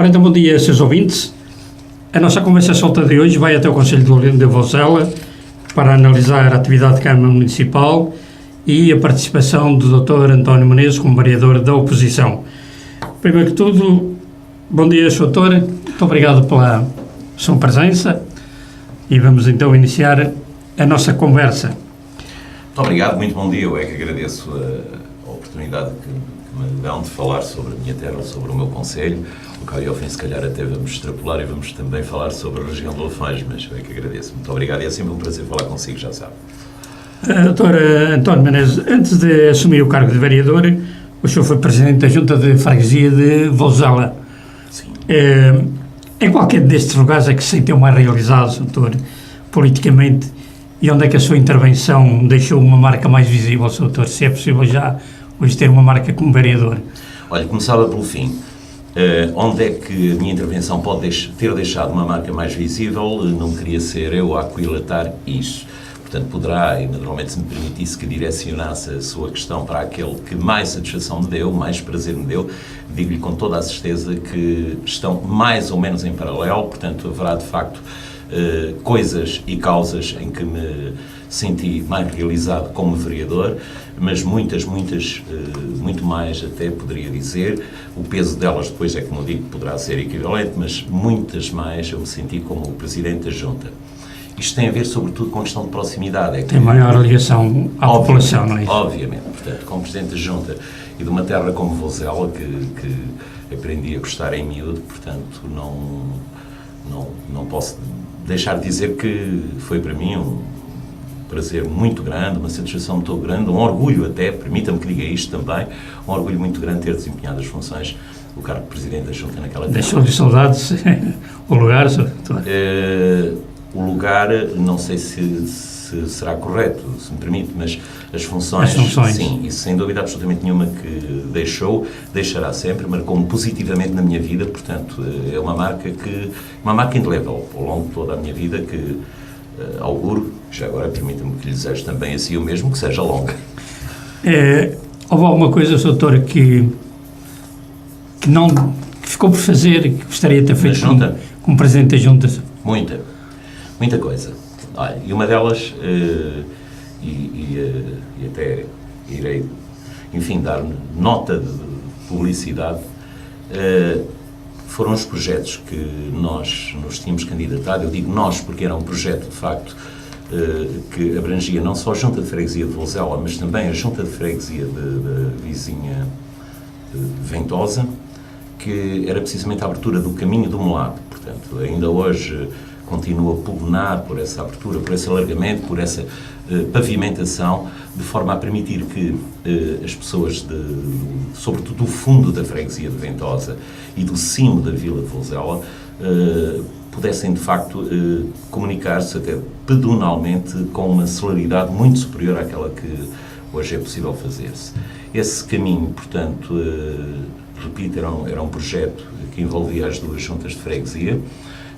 Ora, então, bom dia, seus ouvintes. A nossa conversa solta de hoje vai até o Conselho de Vozela para analisar a atividade da Câmara Municipal e a participação do Dr. António Menezes como vereador da oposição. Primeiro que tudo, bom dia, Sr. Doutor. Muito obrigado pela sua presença e vamos então iniciar a nossa conversa. Muito obrigado, muito bom dia. Eu é que agradeço a oportunidade que me dão de falar sobre a minha terra, sobre o meu concelho. O Caiofim, se calhar, até vamos extrapolar e vamos também falar sobre a região de Lafães, mas eu é que agradeço. Muito obrigado e é sempre um prazer falar consigo, já sabe. Dr. António Menezes, antes de assumir o cargo de vereador, o senhor foi presidente da Junta de Freguesia de Vozela. Sim. Em qualquer destes lugares é que se sentiu mais realizado, doutor, politicamente, e onde é que a sua intervenção deixou uma marca mais visível, doutor, se é possível já hoje ter uma marca como vereador? Olha, começava pelo fim. Onde é que a minha intervenção pode ter deixado uma marca mais visível? Não queria ser eu a aquilatar isso. Portanto, poderá, e naturalmente se me permitisse que direcionasse a sua questão para aquele que mais satisfação me deu, mais prazer me deu, digo-lhe com toda a certeza que estão mais ou menos em paralelo, portanto haverá de facto coisas e causas em que me senti mais realizado como vereador, mas muitas, muito mais até poderia dizer. O peso delas depois é, como eu digo, poderá ser equivalente, mas muitas mais eu me senti como o Presidente da Junta. Isto tem a ver, sobretudo, com a questão de proximidade. É que, tem maior ligação à população, não é isso? Obviamente. Portanto, como Presidente da Junta e de uma terra como Vozela, que aprendi a gostar em miúdo, portanto, não posso deixar de dizer que foi para mim um prazer muito grande, uma satisfação muito grande, um orgulho até, permita-me que diga isto também, um orgulho muito grande ter desempenhado as funções do cargo de Presidente da Junta naquela terra. Deixou-lhe saudades o lugar, doutor? O lugar, não sei se será correto, se me permite, mas as funções, sim, isso sem dúvida absolutamente nenhuma que deixará sempre, marcou-me positivamente na minha vida, portanto, é uma marca indelével ao longo de toda a minha vida que auguro, já agora permita-me que lhe desejo também assim o mesmo, que seja longa. Houve alguma coisa, Sr. Doutor, que ficou por fazer, que gostaria de ter feito como Presidente da Junta? Muita coisa. Olha, e uma delas, e até irei, enfim, dar nota de publicidade, foram os projetos que nós nos tínhamos candidatado. Eu digo nós porque era um projeto, de facto, que abrangia não só a Junta de Freguesia de Vozela, mas também a Junta de Freguesia da vizinha de Ventosa, que era precisamente a abertura do caminho do Molado. Portanto, ainda hoje continuo a pugnar por essa abertura, por esse alargamento, por essa pavimentação, de forma a permitir que as pessoas, sobretudo do fundo da freguesia de Ventosa e do cimo da vila de Vozela, pudessem, de facto, comunicar-se até pedonalmente com uma celeridade muito superior àquela que hoje é possível fazer-se. Esse caminho, portanto, repito, era um projeto que envolvia as duas juntas de freguesia.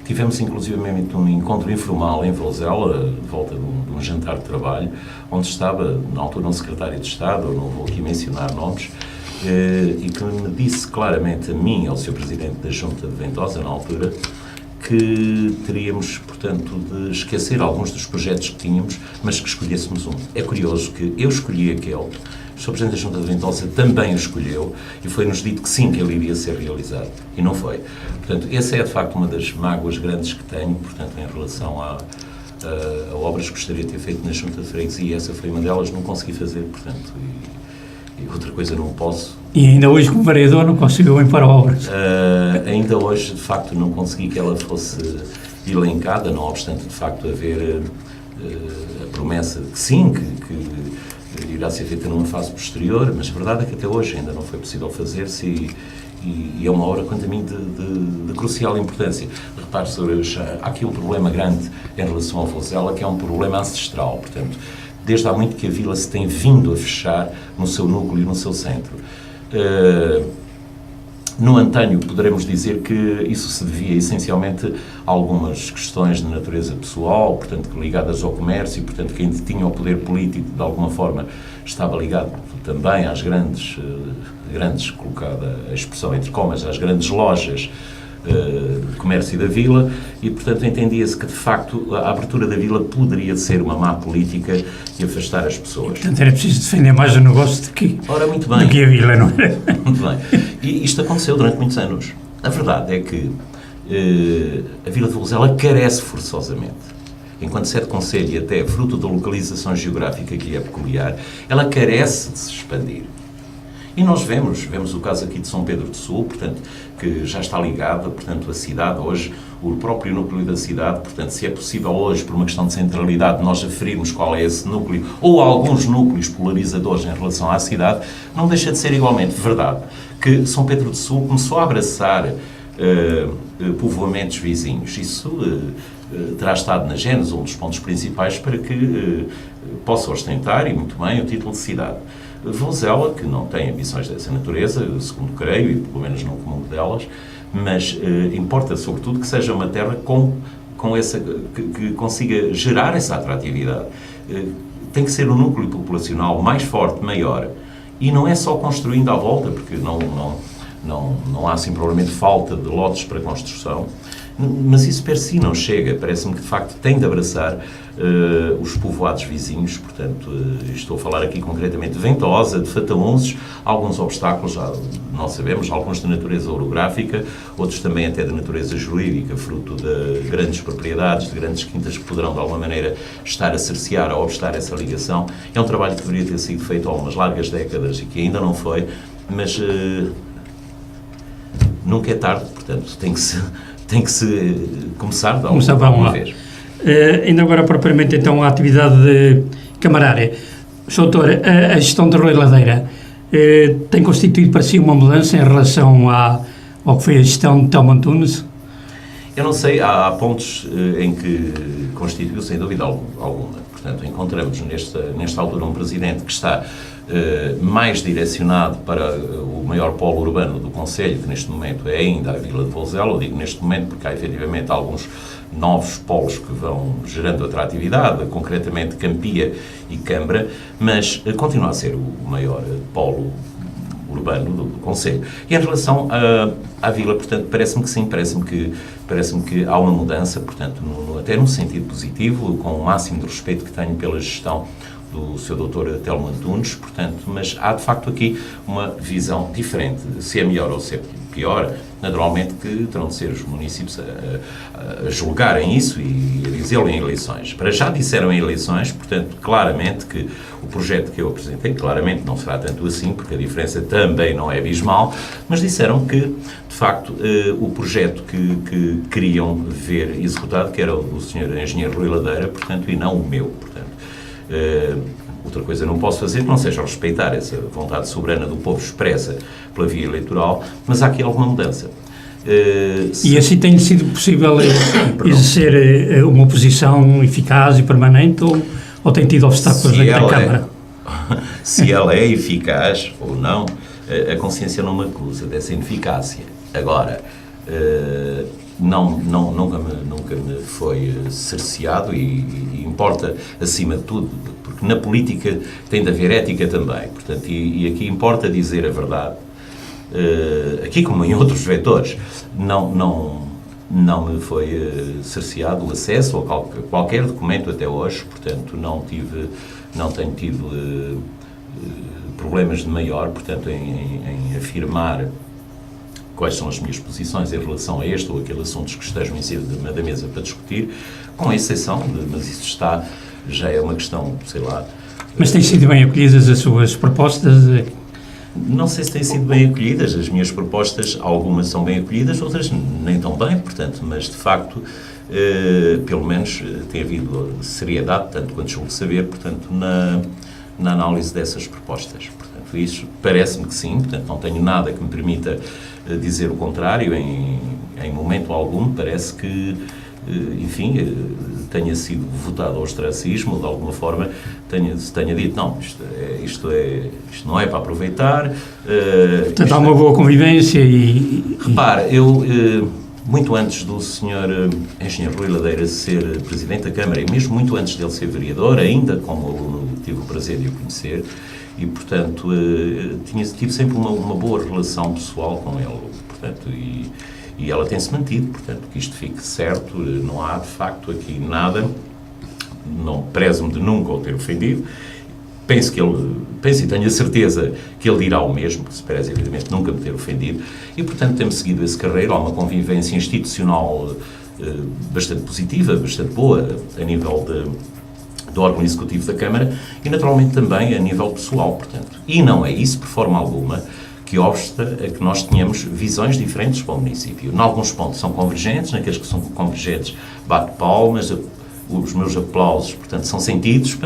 Tivemos, inclusivamente, um encontro informal em Vozela, de volta de um jantar de trabalho, onde estava, na altura, um secretário de Estado, eu não vou aqui mencionar nomes, e que me disse claramente a mim, ao Sr. Presidente da Junta de Ventosa, na altura, que teríamos, portanto, de esquecer alguns dos projetos que tínhamos, mas que escolhêssemos um. É curioso que eu escolhi aquele, o Sr. Presidente da Junta de Ventosa também o escolheu, e foi-nos dito que sim, que ele iria ser realizado, e não foi. Portanto, essa é, de facto, uma das mágoas grandes que tenho, portanto, em relação a obras que gostaria de ter feito na Junta de Freguesia, e essa foi uma delas, não consegui fazer, portanto, e outra coisa não posso. E ainda hoje, como vereador, não conseguiu impor obras? Ainda hoje, de facto, não consegui que ela fosse elencada, não obstante, de facto, haver a promessa de que sim, que irá ser feita numa fase posterior, mas a verdade é que até hoje ainda não foi possível fazer-se e é uma obra, quanto a mim, de crucial importância. Repare, há aqui um problema grande em relação ao Vozela, que é um problema ancestral, portanto, desde há muito que a vila se tem vindo a fechar no seu núcleo e no seu centro. No antanho, poderemos dizer que isso se devia essencialmente a algumas questões de natureza pessoal, portanto, ligadas ao comércio, e, portanto, quem tinha o poder político, de alguma forma, estava ligado também às grandes, colocada a expressão entre comas, às grandes lojas de Comércio da Vila e, portanto, entendia-se que, de facto, a abertura da Vila poderia ser uma má política e afastar as pessoas. Portanto, era preciso defender mais o negócio do que, Ora, muito bem. do que a Vila, não era? Muito bem. E isto aconteceu durante muitos anos. A verdade é que a Vila de Vouzela carece forçosamente. Enquanto sede concelho e até fruto da localização geográfica que lhe é peculiar, ela carece de se expandir. E nós vemos o caso aqui de São Pedro do Sul, portanto, que já está ligada, portanto, a cidade hoje, o próprio núcleo da cidade, portanto, se é possível hoje, por uma questão de centralidade, nós aferirmos qual é esse núcleo, ou alguns núcleos polarizadores em relação à cidade, não deixa de ser igualmente verdade que São Pedro do Sul começou a abraçar povoamentos vizinhos. Isso terá estado na gênese, um dos pontos principais para que possa ostentar, e muito bem, o título de cidade. Vouzela, que não tem ambições dessa natureza, segundo creio, e pelo menos não comungo delas, mas importa sobretudo que seja uma terra com essa, que consiga gerar essa atratividade. Tem que ser um núcleo populacional mais forte, maior, e não é só construindo à volta, porque não há assim provavelmente falta de lotes para construção, mas isso per si não chega. Parece-me que de facto tem de abraçar os povoados vizinhos, portanto, estou a falar aqui concretamente de Ventosa, de Fataunzes, alguns obstáculos, já nós sabemos, alguns de natureza orográfica, outros também até de natureza jurídica, fruto de grandes propriedades, de grandes quintas que poderão de alguma maneira estar a cercear ou obstar essa ligação. É um trabalho que deveria ter sido feito há umas largas décadas e que ainda não foi, mas nunca é tarde, portanto, tem que se começar de alguma vez. Ainda agora, propriamente, então, a atividade camarária. Sr. Doutor, a gestão de Rui Ladeira tem constituído para si uma mudança em relação ao que foi a gestão de Telmo Antunes? Eu não sei, há pontos em que constituiu, sem dúvida alguma. Portanto, encontramos nesta altura um presidente que está mais direcionado para o maior polo urbano do concelho, que neste momento é ainda a Vila de Vouzela. Eu digo neste momento porque há efetivamente alguns novos polos que vão gerando atratividade, concretamente Campia e Câmara, mas continua a ser o maior polo urbano do concelho. E em relação à Vila, portanto, parece-me que sim, parece-me que há uma mudança, portanto, até num sentido positivo, com o máximo de respeito que tenho pela gestão do Sr. Dr. Telmo Antunes, portanto, mas há de facto aqui uma visão diferente. Se é melhor ou se é pior, naturalmente que terão de ser os municípios a julgarem isso e a dizê-lo em eleições. Para já disseram em eleições, portanto, claramente que o projeto que eu apresentei, claramente não será tanto assim, porque a diferença também não é abismal, mas disseram que, de facto, o projeto que queriam ver executado, que era o Sr. Engenheiro Rui Ladeira, portanto, e não o meu, portanto. Outra coisa não posso fazer que não seja respeitar essa vontade soberana do povo expressa pela via eleitoral, mas há aqui alguma mudança. E assim tem sido possível exercer uma oposição eficaz e permanente ou tem tido obstáculos dentro da Câmara? Se ela é eficaz ou não, a consciência não me acusa dessa ineficácia. Agora, nunca me foi cerceado e importa, acima de tudo, porque na política tem de haver ética também, portanto, e aqui importa dizer a verdade, aqui como em outros vetores, não me foi cerceado o acesso a qualquer documento até hoje, portanto, não tenho tido problemas de maior, portanto, em afirmar quais são as minhas posições em relação a este ou aquele assuntos que estejam em cima da mesa para discutir, com exceção mas isso já é uma questão, sei lá... Mas têm sido bem acolhidas as suas propostas? Não sei se têm sido bem acolhidas, as minhas propostas, algumas são bem acolhidas, outras nem tão bem, portanto, mas de facto, pelo menos tem havido seriedade, tanto quanto julgo saber, portanto, na análise dessas propostas. Portanto, isso parece-me que sim, portanto, não tenho nada que me permita dizer o contrário em momento algum. Parece que, enfim, tenha sido votado ao ostracismo, ou de alguma forma tenha dito, não, isto não é para aproveitar. Portanto, há uma boa convivência e... Repare, muito antes do Sr. Engenheiro Rui Ladeira ser Presidente da Câmara, e mesmo muito antes dele ser vereador, ainda como aluno tive o prazer de o conhecer, e, portanto, tive sempre uma boa relação pessoal com ele, portanto, e E ela tem-se mantido, portanto, que isto fique certo, não há de facto aqui nada, não prezo-me de nunca o ter ofendido. Penso e tenho a certeza que ele dirá o mesmo, se parece evidentemente nunca me ter ofendido, e portanto temos seguido esse carreiro. Há uma convivência institucional bastante positiva, bastante boa, a nível do órgão executivo da Câmara e naturalmente também a nível pessoal, portanto. E não é isso, por forma alguma, que obsta a que nós tenhamos visões diferentes para o município. Em alguns pontos são convergentes, naqueles que são convergentes bato palmas, os meus aplausos, portanto, são sentidos,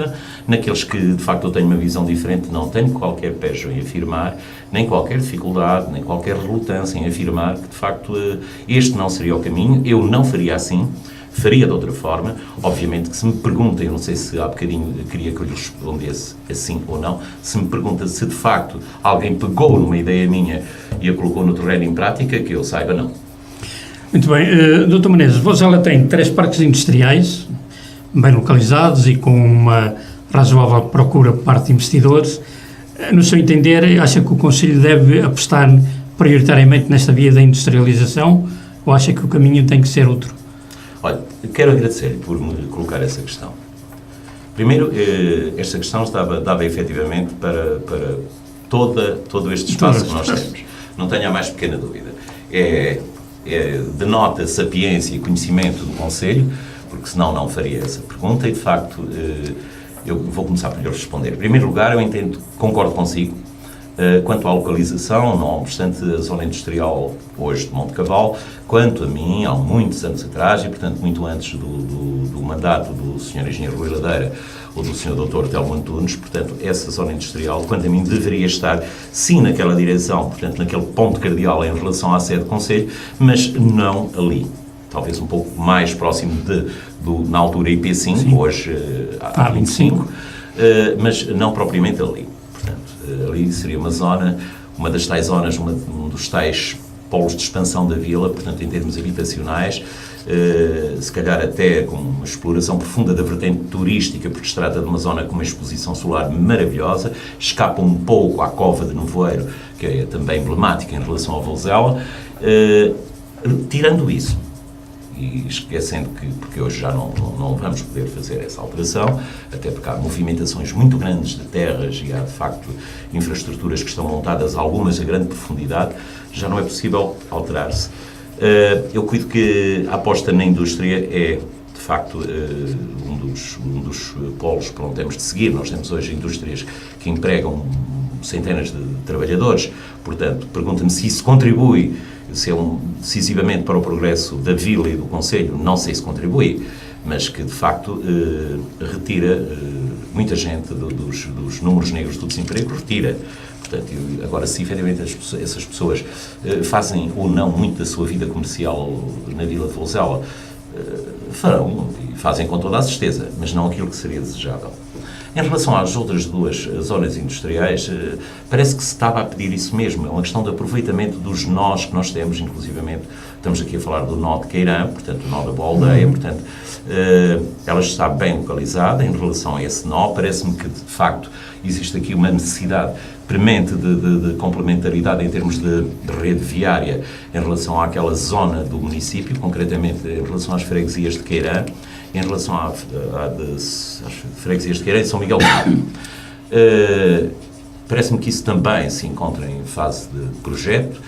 naqueles que, de facto, eu tenho uma visão diferente, não tenho qualquer pejo em afirmar, nem qualquer dificuldade, nem qualquer relutância em afirmar que, de facto, este não seria o caminho, eu não faria assim, faria de outra forma. Obviamente que se me perguntem, eu não sei se há bocadinho queria que eu lhe respondesse assim ou não, se me pergunta se, de facto, alguém pegou numa ideia minha e a colocou no terreno em prática, que eu saiba, não. Muito bem. Dr. Menezes, Vozela tem 3 parques industriais, bem localizados e com uma razoável procura por parte de investidores. No seu entender, acha que o Conselho deve apostar prioritariamente nesta via da industrialização ou acha que o caminho tem que ser outro? Olha, quero agradecer-lhe por me colocar essa questão. Primeiro, esta questão dava efetivamente para todo este espaço que nós temos. Não tenho a mais pequena dúvida. Denota sapiência e conhecimento do Conselho, porque senão não faria essa pergunta e, de facto, eu vou começar por lhe responder. Em primeiro lugar, eu concordo consigo quanto à localização, não obstante a zona industrial hoje de Monte Cavalo, quanto a mim, há muitos anos atrás, e portanto muito antes do mandato do Sr. Engenheiro Rui Ladeira ou do Sr. Dr. Telmo Antunes, portanto essa zona industrial, quanto a mim, deveria estar sim naquela direção, portanto naquele ponto cardeal em relação à sede do Conselho, mas não ali. Talvez um pouco mais próximo na altura IP5, sim. Hoje há 25, mas não propriamente ali. Portanto, ali seria uma zona, uma das tais zonas, um dos tais polos de expansão da vila, portanto, em termos habitacionais, se calhar até com uma exploração profunda da vertente turística, porque se trata de uma zona com uma exposição solar maravilhosa, escapa um pouco à Cova de Nevoeiro, que é também emblemática em relação ao Vozela. Tirando isso, e esquecendo que, porque hoje já não vamos poder fazer essa alteração, até porque há movimentações muito grandes de terras e há, de facto, infraestruturas que estão montadas, algumas a grande profundidade, já não é possível alterar-se. Eu cuido que a aposta na indústria é, de facto, um dos polos por onde temos de seguir. Nós temos hoje indústrias que empregam centenas de trabalhadores, portanto, pergunta-me se isso contribui, se é decisivamente para o progresso da vila e do Conselho, não sei se contribui, mas que de facto retira muita gente dos números negros do desemprego, retira. Portanto, agora, se efetivamente essas pessoas fazem ou não muito da sua vida comercial na vila de Vozela, farão e fazem com toda a certeza, mas não aquilo que seria desejável. Em relação às outras 2 zonas industriais, parece que se estava a pedir isso mesmo. É uma questão de aproveitamento dos nós que nós temos, inclusivamente, estamos aqui a falar do nó de Queirã, portanto, o nó da Boa Aldeia, portanto, ela está bem localizada em relação a esse nó. Parece-me que, de facto, existe aqui uma necessidade premente de complementaridade em termos de rede viária em relação àquela zona do município, concretamente em relação às freguesias de Queirã, em relação às freguesias de Queirã e São Miguel do Sul. Parece-me que isso também se encontra em fase de projeto.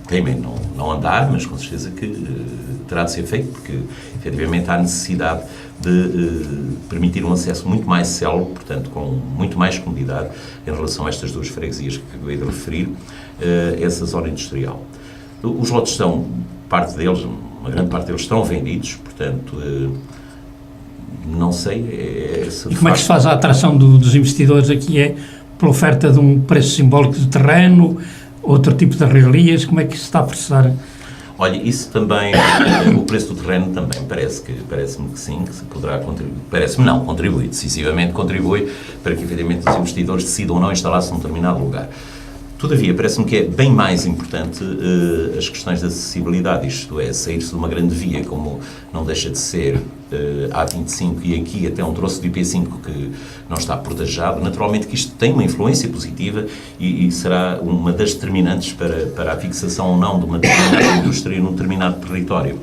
Teimem não andar, mas com certeza que terá de ser feito, porque efetivamente há necessidade de permitir um acesso muito mais célere, portanto com muito mais comodidade em relação a estas 2 freguesias que acabei de referir, essa zona industrial. Os lotes estão, uma grande parte deles estão vendidos, portanto, não sei... E como é que se faz a atração dos investidores aqui? É pela oferta de um preço simbólico de terreno, outro tipo de regalias? Como é que se está a processar? Olha, isso também, o preço do terreno também parece-me que sim, que se poderá contribuir. Parece-me não, contribui, decisivamente contribui para que efetivamente os investidores decidam ou não instalar-se num determinado lugar. Todavia, parece-me que é bem mais importante as questões de acessibilidade, isto é, sair-se de uma grande via, como não deixa de ser a A25 e aqui até um troço de IP5 que não está portajado. Naturalmente que isto tem uma influência positiva e será uma das determinantes para a fixação ou não de uma determinada indústria num determinado território.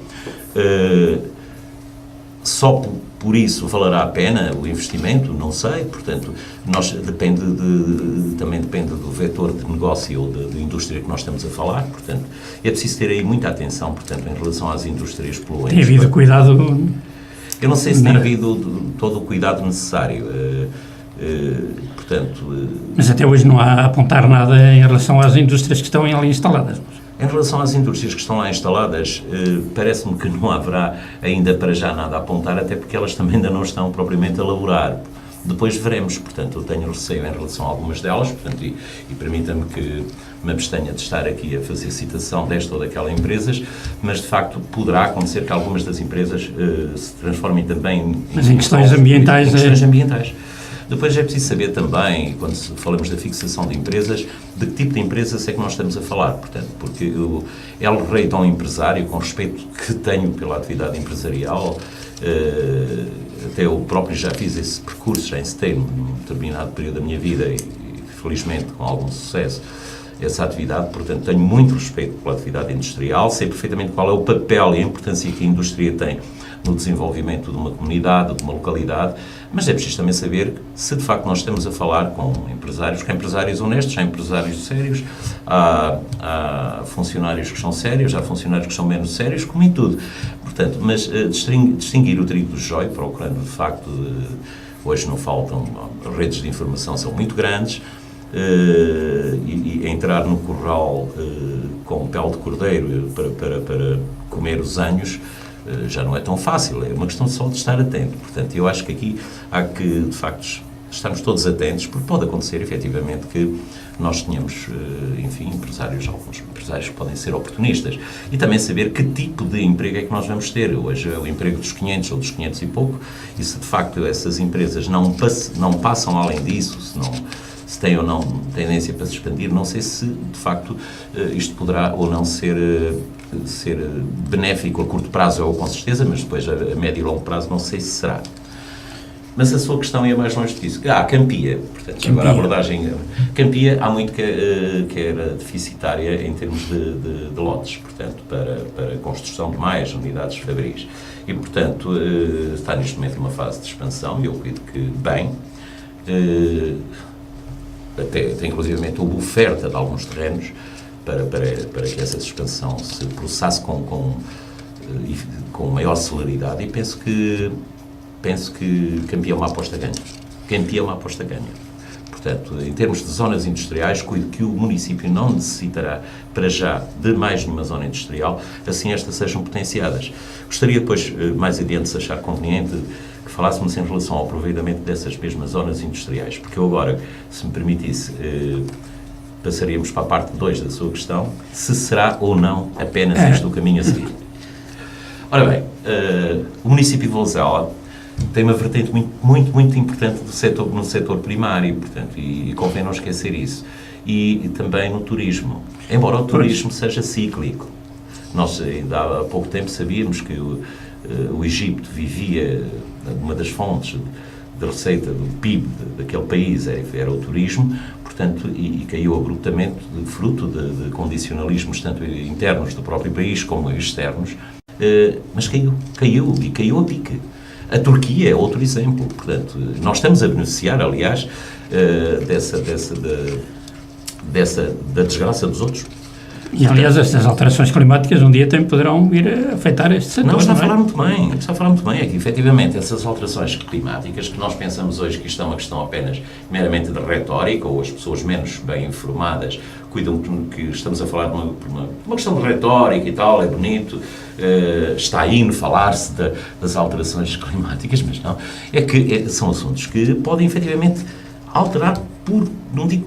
Só por isso valerá a pena o investimento? Não sei, portanto, também depende do vetor de negócio ou de indústria que nós estamos a falar, portanto, é preciso ter aí muita atenção, portanto, em relação às indústrias poluentes. Tem havido cuidado? Eu não sei se tem havido todo o cuidado necessário, portanto... Mas até hoje não há a apontar nada em relação às indústrias que estão ali instaladas. Em relação às indústrias que estão lá instaladas, parece-me que não haverá ainda para já nada a apontar, até porque elas também ainda não estão propriamente a laborar. Depois veremos, portanto, eu tenho receio em relação a algumas delas, portanto, e permita-me que me abstenha de estar aqui a fazer citação desta ou daquela empresas, mas de facto poderá acontecer que algumas das empresas se transformem também em questões ambientais. Depois é preciso saber também, quando falamos da fixação de empresas, de que tipo de empresas é que nós estamos a falar, portanto, porque eu rei a um empresário, com respeito que tenho pela atividade empresarial, até eu próprio já fiz esse percurso, já encetei num determinado período da minha vida e felizmente com algum sucesso essa atividade, portanto tenho muito respeito pela atividade industrial, sei perfeitamente qual é o papel e a importância que a indústria tem no desenvolvimento de uma comunidade, de uma localidade, mas é preciso também saber se de facto nós estamos a falar com empresários honestos, há empresários sérios, há funcionários que são sérios, há funcionários que são menos sérios, como em tudo. Portanto, mas distinguir o trigo do joio, procurando de facto, hoje não faltam, redes de informação são muito grandes, e entrar no curral com pele de cordeiro para comer os anhos, já não é tão fácil, é uma questão só de estar atento. Portanto, eu acho que aqui há que, de facto, estarmos todos atentos, porque pode acontecer, efetivamente, que nós tenhamos, enfim, alguns empresários que podem ser oportunistas. E também saber que tipo de emprego é que nós vamos ter. Hoje é o emprego dos 500 ou dos 500 e pouco, e se, de facto, essas empresas não passam além disso, se têm ou não tendência para se expandir, não sei se, de facto, isto poderá ou não ser benéfico a curto prazo, ou com certeza, mas depois a médio e longo prazo não sei se será. Mas a sua questão ia mais longe disso. Campia, portanto, Campia. Agora a abordagem... Campia, há muito que era deficitária em termos de lotes, portanto, para a construção de mais unidades fabris. E, portanto, está neste momento numa fase de expansão, e eu acredito que bem. Até inclusivamente houve oferta de alguns terrenos para que essa expansão se processasse com maior celeridade, e penso que Campia é uma aposta ganha. Campia é uma aposta ganha. Portanto, em termos de zonas industriais, cuido que o município não necessitará, para já, de mais nenhuma zona industrial, assim estas sejam potenciadas. Gostaria depois, mais adiante, se achar conveniente, que falássemos em relação ao aproveitamento dessas mesmas zonas industriais, porque eu agora, se me permitisse, passaríamos para a parte 2 da sua questão, se será ou não apenas este o caminho a seguir. Ora bem, o município de Vozela tem uma vertente muito importante no setor primário, portanto, e convém não esquecer isso. E também no turismo, embora o turismo seja cíclico. Nós ainda há pouco tempo sabíamos que o Egito vivia, uma das fontes de receita do PIB daquele país era o turismo, portanto, e caiu abruptamente, fruto de condicionalismos tanto internos do próprio país como externos, mas caiu a pique. A Turquia é outro exemplo, portanto, nós estamos a beneficiar, aliás, da desgraça dos outros. E, aliás, estas alterações climáticas um dia também poderão vir a afetar este setor. Não, está a falar muito bem, é que, efetivamente, essas alterações climáticas, que nós pensamos hoje que isto é uma questão apenas meramente de retórica, ou as pessoas menos bem informadas cuidam que estamos a falar de uma questão de retórica e tal, é bonito, está aí no falar-se das alterações climáticas, mas não, é que são assuntos que podem, efetivamente, alterar não digo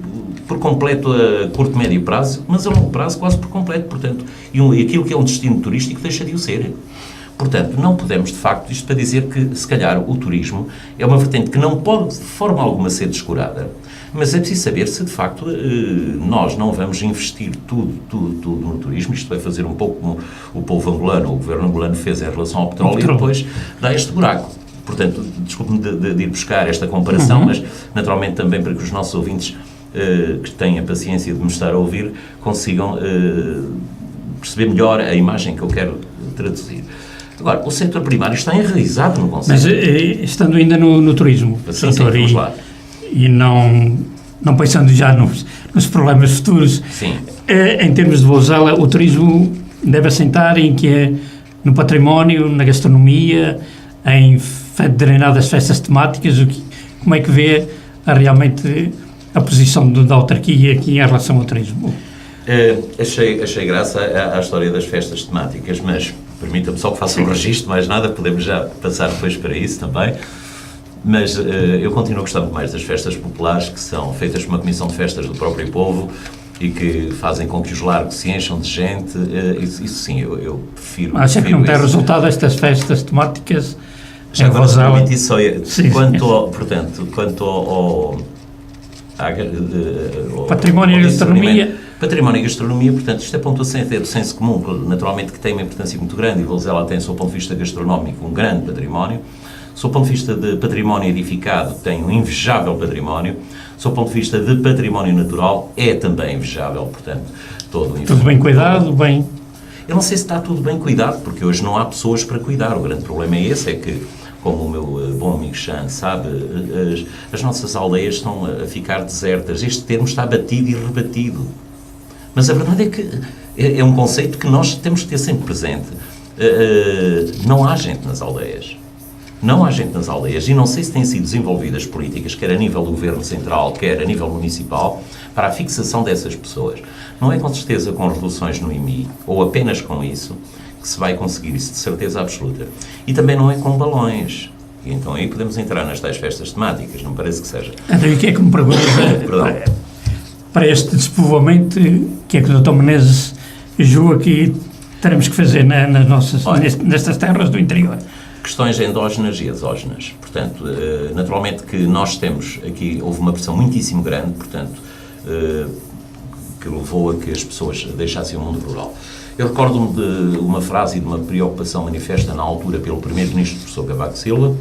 por completo a curto, médio prazo, mas a longo prazo quase por completo, portanto, e aquilo que é um destino turístico deixa de o ser. Portanto, não podemos, de facto, isto para dizer que, se calhar, o turismo é uma vertente que não pode, de forma alguma, ser descurada, mas é preciso saber se, de facto, nós não vamos investir tudo no turismo. Isto vai fazer um pouco como o povo angolano, o governo angolano fez em relação ao petróleo, e depois dá este buraco. Portanto, desculpe-me de ir buscar esta comparação, mas, naturalmente, também para que os nossos ouvintes que têm a paciência de me estar a ouvir consigam perceber melhor a imagem que eu quero traduzir. Agora, o setor primário está enraizado no conceito. Mas, estando ainda no turismo, sim, vamos lá. E não pensando já nos problemas futuros, sim. Em termos de Vozela, o turismo deve assentar em que é no património, na gastronomia, em determinadas festas temáticas. Como é que vê realmente a posição da autarquia aqui em relação ao turismo? Achei graça à história das festas temáticas, mas permita-me só que faça um registro, mais nada, podemos já passar depois para isso também. Mas eu continuo a gostar muito mais das festas populares, que são feitas por uma comissão de festas do próprio povo e que fazem com que os largos se encham de gente. Isso sim, eu prefiro. Acha que não tem resultado estas festas temáticas? Já agora, se permitir só, quanto ao património e gastronomia. Património e gastronomia, portanto, isto aponta-se do senso comum, naturalmente que tem uma importância muito grande, e Vozela tem, do seu ponto de vista gastronómico, um grande património. Do seu ponto de vista de património edificado, tem um invejável património. Do seu ponto de vista de património natural, é também invejável, portanto, tudo bem cuidado, bem... Eu não sei se está tudo bem cuidado, porque hoje não há pessoas para cuidar. O grande problema é esse, é que, como o meu bom amigo Chan sabe, as nossas aldeias estão a ficar desertas. Este termo está batido e rebatido. Mas a verdade é que é um conceito que nós temos que ter sempre presente. Não há gente nas aldeias. Não há gente nas aldeias, e não sei se têm sido desenvolvidas políticas, quer a nível do Governo Central, quer a nível municipal, para a fixação dessas pessoas. Não é com certeza com reduções no IMI, ou apenas com isso, que se vai conseguir isso de certeza absoluta. E também não é com balões. E então aí podemos entrar nas tais festas temáticas, não parece que seja. Então, o que é que me pergunta para este despovoamento, que é que o Dr. Menezes julga que teremos que fazer nestas terras do interior? Questões endógenas e exógenas. Portanto, naturalmente que nós temos aqui, houve uma pressão muitíssimo grande, portanto, que levou a que as pessoas deixassem o mundo rural. Eu recordo-me de uma frase e de uma preocupação manifesta na altura pelo Primeiro-Ministro, professor Cavaco Silva,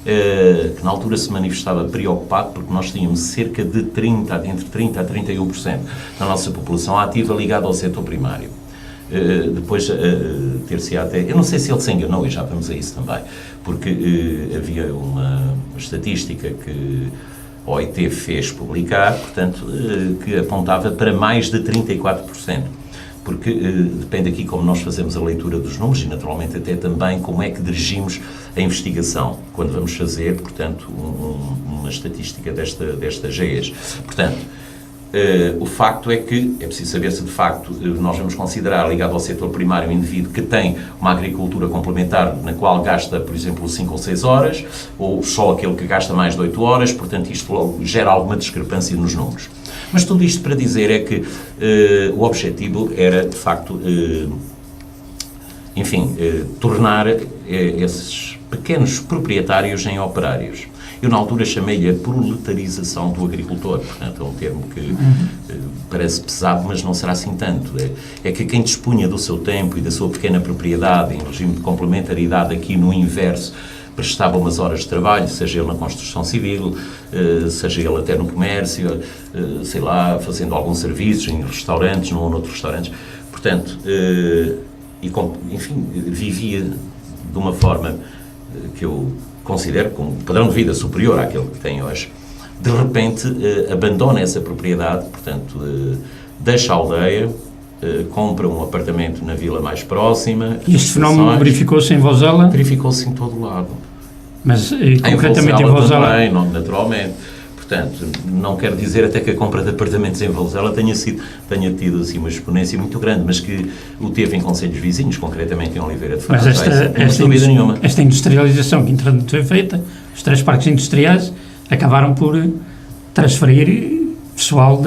que na altura se manifestava preocupado porque nós tínhamos cerca de entre 30% a 31% da nossa população ativa ligada ao setor primário. Depois ter-se até... Eu não sei se ele se enganou, e já vamos a isso também, porque havia uma estatística que a OIT fez publicar, portanto, que apontava para mais de 34%, porque depende aqui como nós fazemos a leitura dos números e, naturalmente, até também como é que dirigimos a investigação, quando vamos fazer, portanto, uma estatística destas GEs. Portanto, o facto é que é preciso saber se de facto nós vamos considerar ligado ao setor primário um indivíduo que tem uma agricultura complementar na qual gasta, por exemplo, 5 ou 6 horas, ou só aquele que gasta mais de 8 horas, portanto isto logo gera alguma discrepância nos números. Mas tudo isto para dizer é que o objetivo era de facto, tornar esses pequenos proprietários em operários. Eu, na altura, chamei-lhe a proletarização do agricultor. Portanto, é um termo que parece pesado, mas não será assim tanto. É que quem dispunha do seu tempo e da sua pequena propriedade, em regime de complementaridade, aqui no inverso, prestava umas horas de trabalho, seja ele na construção civil, seja ele até no comércio, sei lá, fazendo algum serviço em restaurantes, num ou noutros restaurantes. Portanto, vivia de uma forma que eu considero como padrão de vida superior àquele que tem hoje. De repente, abandona essa propriedade, portanto, deixa a aldeia, compra um apartamento na vila mais próxima. E este fenómeno verificou-se em Vozela? Verificou-se em todo o lado. Mas, concretamente em Vozela? Também, naturalmente. Portanto, não quero dizer até que a compra de apartamentos em Vozela tenha tido assim, uma exponência muito grande, mas que o teve em concelhos vizinhos, concretamente em Oliveira de Frades. Mas esta industrialização que entretanto foi feita, os 3 parques industriais acabaram por transferir pessoal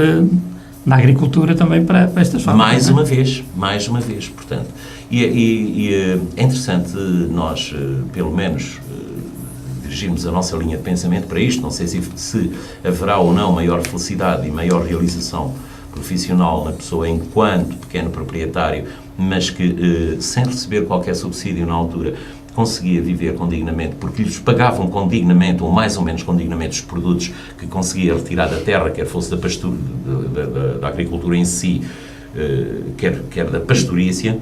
na agricultura também para estas fábricas. Mais uma vez, portanto. É interessante nós, pelo menos, dirigirmos a nossa linha de pensamento para isto. Não sei se haverá ou não maior felicidade e maior realização profissional na pessoa enquanto pequeno proprietário, mas que, sem receber qualquer subsídio na altura, conseguia viver com dignamente, porque lhes pagavam com dignamente, ou mais ou menos com dignamente, os produtos que conseguia retirar da terra, quer fosse da agricultura em si, quer da pastorícia,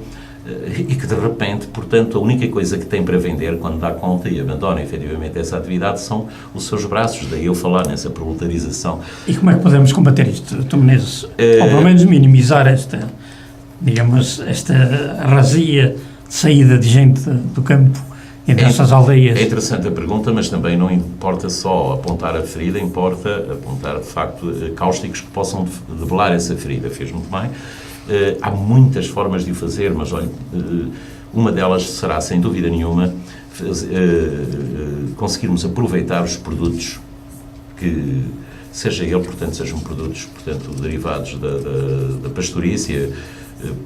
e que de repente, portanto, a única coisa que tem para vender quando dá conta e abandona efetivamente essa atividade são os seus braços. Daí eu falar nessa proletarização. E como é que podemos combater isto, Dr. Menezes? Ou pelo menos minimizar esta razia de saída de gente do campo e dessas aldeias? É interessante a pergunta, mas também não importa só apontar a ferida, importa apontar, de facto, cáusticos que possam debelar essa ferida. Fez muito bem. Há muitas formas de o fazer, mas olha, uma delas será, sem dúvida nenhuma, conseguirmos aproveitar os produtos que, sejam produtos, portanto, derivados da pastorícia,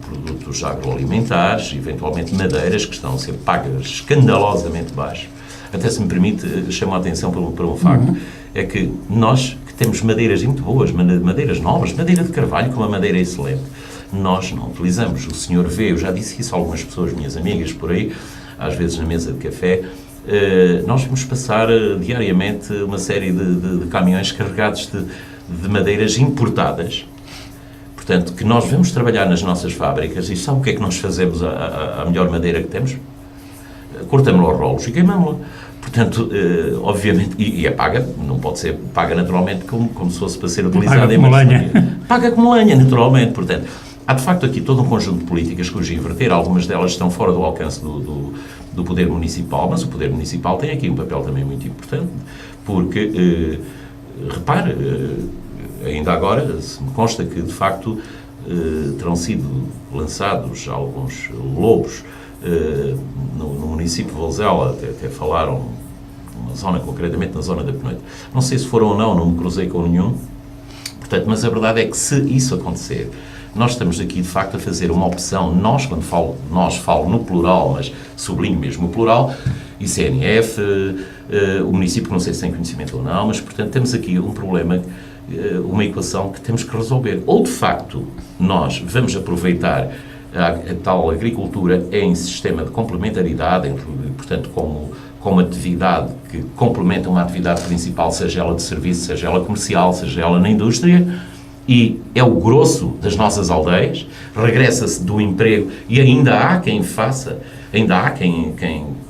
produtos agroalimentares, eventualmente madeiras, que estão a ser pagas escandalosamente baixo. Até, se me permite, chamo a atenção para um facto, é que nós, que temos madeiras muito boas, madeiras novas, madeira de carvalho, com uma madeira excelente, nós não utilizamos. O senhor vê, eu já disse isso a algumas pessoas, minhas amigas, por aí, às vezes na mesa de café, nós vamos passar diariamente uma série de caminhões carregados de madeiras importadas, portanto, que nós vamos trabalhar nas nossas fábricas, e sabe o que é que nós fazemos à melhor madeira que temos? Cortamos-la aos rolos e queimamos-la. Portanto, obviamente, e é paga, não pode ser paga naturalmente como se fosse para ser utilizada em marcenaria. Paga como lenha, naturalmente. Portanto, há de facto aqui todo um conjunto de políticas que hoje inverter, algumas delas estão fora do alcance do poder municipal, mas o poder municipal tem aqui um papel também muito importante, porque, repare, ainda agora, se me consta que, de facto, terão sido lançados alguns lobos no município de Vozela, até falaram numa zona, concretamente na zona da Penoite. Não sei se foram ou não me cruzei com nenhum, portanto, mas a verdade é que, se isso acontecer, nós estamos aqui, de facto, a fazer uma opção. Nós, quando falo no plural, mas sublinho mesmo o plural, ICNF, o município, não sei se tem conhecimento ou não, mas, portanto, temos aqui um problema, uma equação que temos que resolver. Ou, de facto, nós vamos aproveitar a tal agricultura em sistema de complementaridade, portanto, como atividade que complementa uma atividade principal, seja ela de serviço, seja ela comercial, seja ela na indústria, e é o grosso das nossas aldeias, regressa-se do emprego, e ainda há quem faça, ainda há quem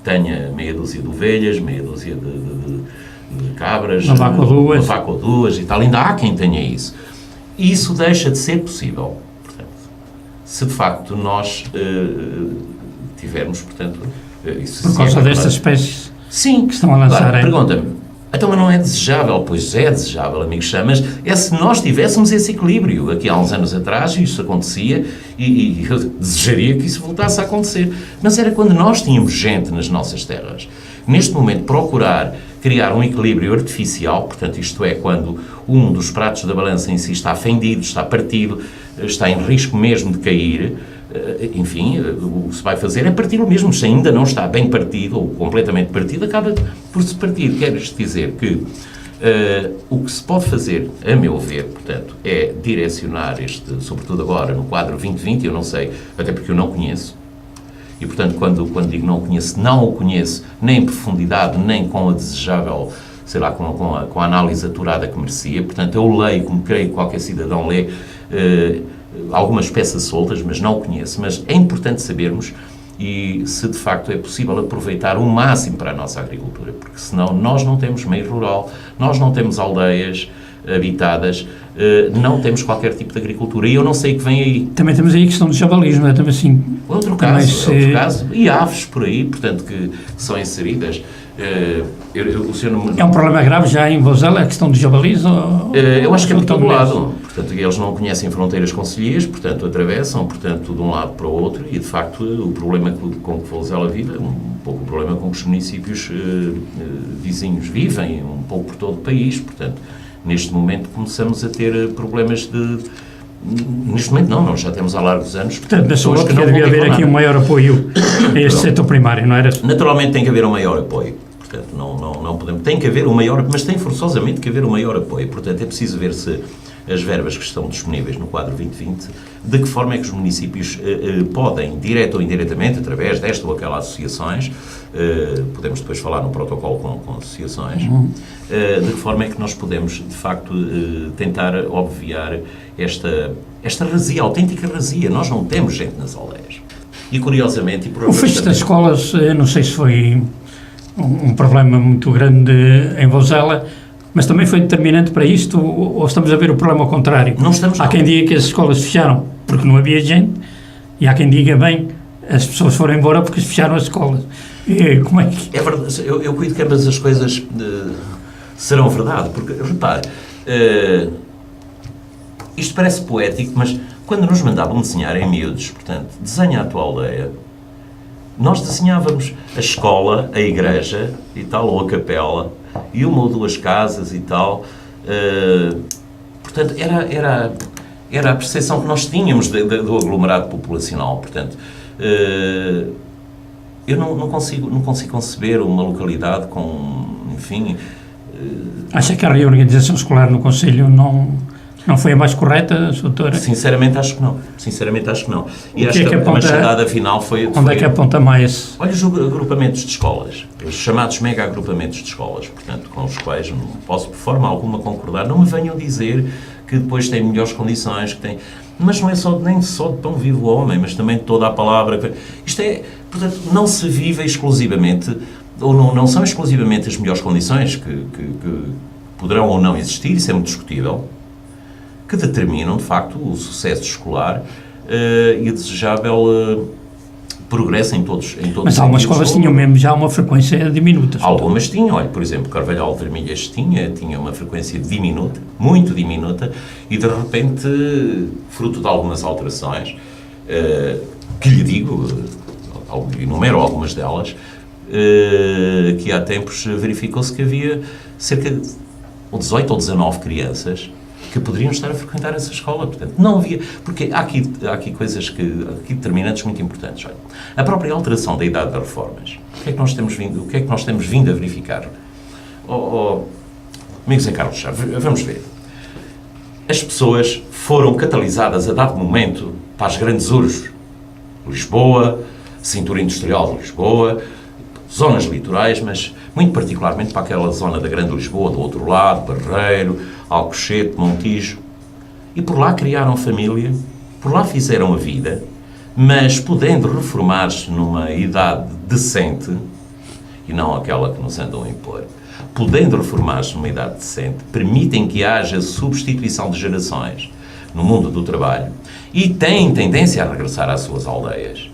tenha meia dúzia de ovelhas, meia dúzia de cabras, uma vaca ou duas e tal, ainda há quem tenha isso. E isso deixa de ser possível, portanto, se de facto nós tivermos, portanto, isso. Por causa destas espécies, sim, que estão a lançar. Claro, pergunta-me, então, mas não é desejável? Pois é desejável, amigos chamas, é se nós tivéssemos esse equilíbrio. Aqui há uns anos atrás isso acontecia e eu desejaria que isso voltasse a acontecer. Mas era quando nós tínhamos gente nas nossas terras. Neste momento, procurar criar um equilíbrio artificial, portanto, isto é, quando um dos pratos da balança em si está fendido, está partido, está em risco mesmo de cair, enfim, o que se vai fazer é partir-o mesmo, se ainda não está bem partido ou completamente partido, acaba por se partir. Quer isto dizer que o que se pode fazer, a meu ver, portanto, é direcionar sobretudo agora no quadro 2020, eu não sei, até porque eu não conheço, e portanto quando digo não o conheço nem em profundidade, nem com a desejável, sei lá, com a análise aturada que merecia, portanto eu leio, como creio que qualquer cidadão lê, algumas peças soltas, mas não o conheço. Mas é importante sabermos e se de facto é possível aproveitar o máximo para a nossa agricultura, porque senão nós não temos meio rural, nós não temos aldeias habitadas, não temos qualquer tipo de agricultura, e eu não sei o que vem aí. Também temos aí a questão do jabalis, não é? Também assim, outro caso, e aves por aí, portanto, que são inseridas. O senhor não... É um problema grave já em Vozela, a questão dos jabalis? Eu acho que é por todo lado. Portanto, eles não conhecem fronteiras concelhias, portanto, atravessam, portanto, de um lado para o outro, e, de facto, o problema com que Vozela vive é um pouco o problema com que os municípios vizinhos vivem, um pouco por todo o país. Portanto, neste momento começamos a ter problemas Neste momento não, nós já temos há largos anos. Portanto, na sua pessoas que ótica não devia vão haver aqui reclamar. um maior apoio a este setor primário, não era? Naturalmente tem que haver um maior apoio. Portanto, não podemos. Tem que haver um maior, mas tem forçosamente que haver um maior apoio. Portanto, é preciso ver se as verbas que estão disponíveis no quadro 2020, de que forma é que os municípios podem, direta ou indiretamente, através desta ou aquela associações, podemos depois falar no protocolo com associações, de que forma é que nós podemos, de facto, tentar obviar esta razia, autêntica razia. Nós não temos gente nas aldeias. E, curiosamente... O fecho das escolas, eu não sei se foi um problema muito grande em Vozela, mas também foi determinante para isto, ou estamos a ver o problema ao contrário? Não estamos, Há quem diga que as escolas fecharam porque não havia gente, e há quem diga, bem, as pessoas foram embora porque se fecharam as escolas. E como é que... É verdade, eu cuido que ambas as coisas serão verdade, porque, repare, isto parece poético, mas quando nos mandavam desenhar em miúdos, portanto, desenha a tua aldeia, nós desenhávamos a escola, a igreja e tal, ou a capela, e uma ou duas casas e tal. Portanto, era a percepção que nós tínhamos do aglomerado populacional. Portanto, eu não consigo conceber uma localidade com, enfim... Acha que a reorganização escolar no Conselho não foi a mais correta, doutora? Sinceramente acho que não. E acho que a machadada final foi... Onde é que aponta mais? Olha os agrupamentos de escolas, os chamados mega-agrupamentos de escolas, portanto, com os quais não posso de forma alguma concordar. Não me venham dizer que depois têm melhores condições, que têm... Mas não é nem só de pão vivo o homem, mas também de toda a palavra. Isto é, portanto, não se vive exclusivamente, ou não são exclusivamente as melhores condições que poderão ou não existir, isso é muito discutível, que determinam, de facto, o sucesso escolar e a desejável progresso em todos Mas algumas escolas tinham mesmo já uma frequência diminuta. Algumas tinham, olha, por exemplo, Carvalhal de Vermelhas tinha uma frequência diminuta, muito diminuta, e de repente, fruto de algumas alterações, que lhe digo, enumero algumas delas, que há tempos verificou-se que havia cerca de 18 ou 19 crianças que poderiam estar a frequentar essa escola. Portanto, não havia... Porque há aqui coisas aqui determinantes muito importantes. Olha, a própria alteração da idade das reformas. O que é que nós temos vindo a verificar? Amigos Zé Carlos Chaves, vamos ver. As pessoas foram catalisadas a dado momento para as grandes urbes. Lisboa, Cintura Industrial de Lisboa, zonas litorais, mas muito particularmente para aquela zona da Grande Lisboa, do outro lado, Barreiro, Alcochete, Montijo. E por lá criaram família, por lá fizeram a vida, mas podendo reformar-se numa idade decente, e não aquela que nos andam a impor, podendo reformar-se numa idade decente, permitem que haja substituição de gerações no mundo do trabalho e têm tendência a regressar às suas aldeias.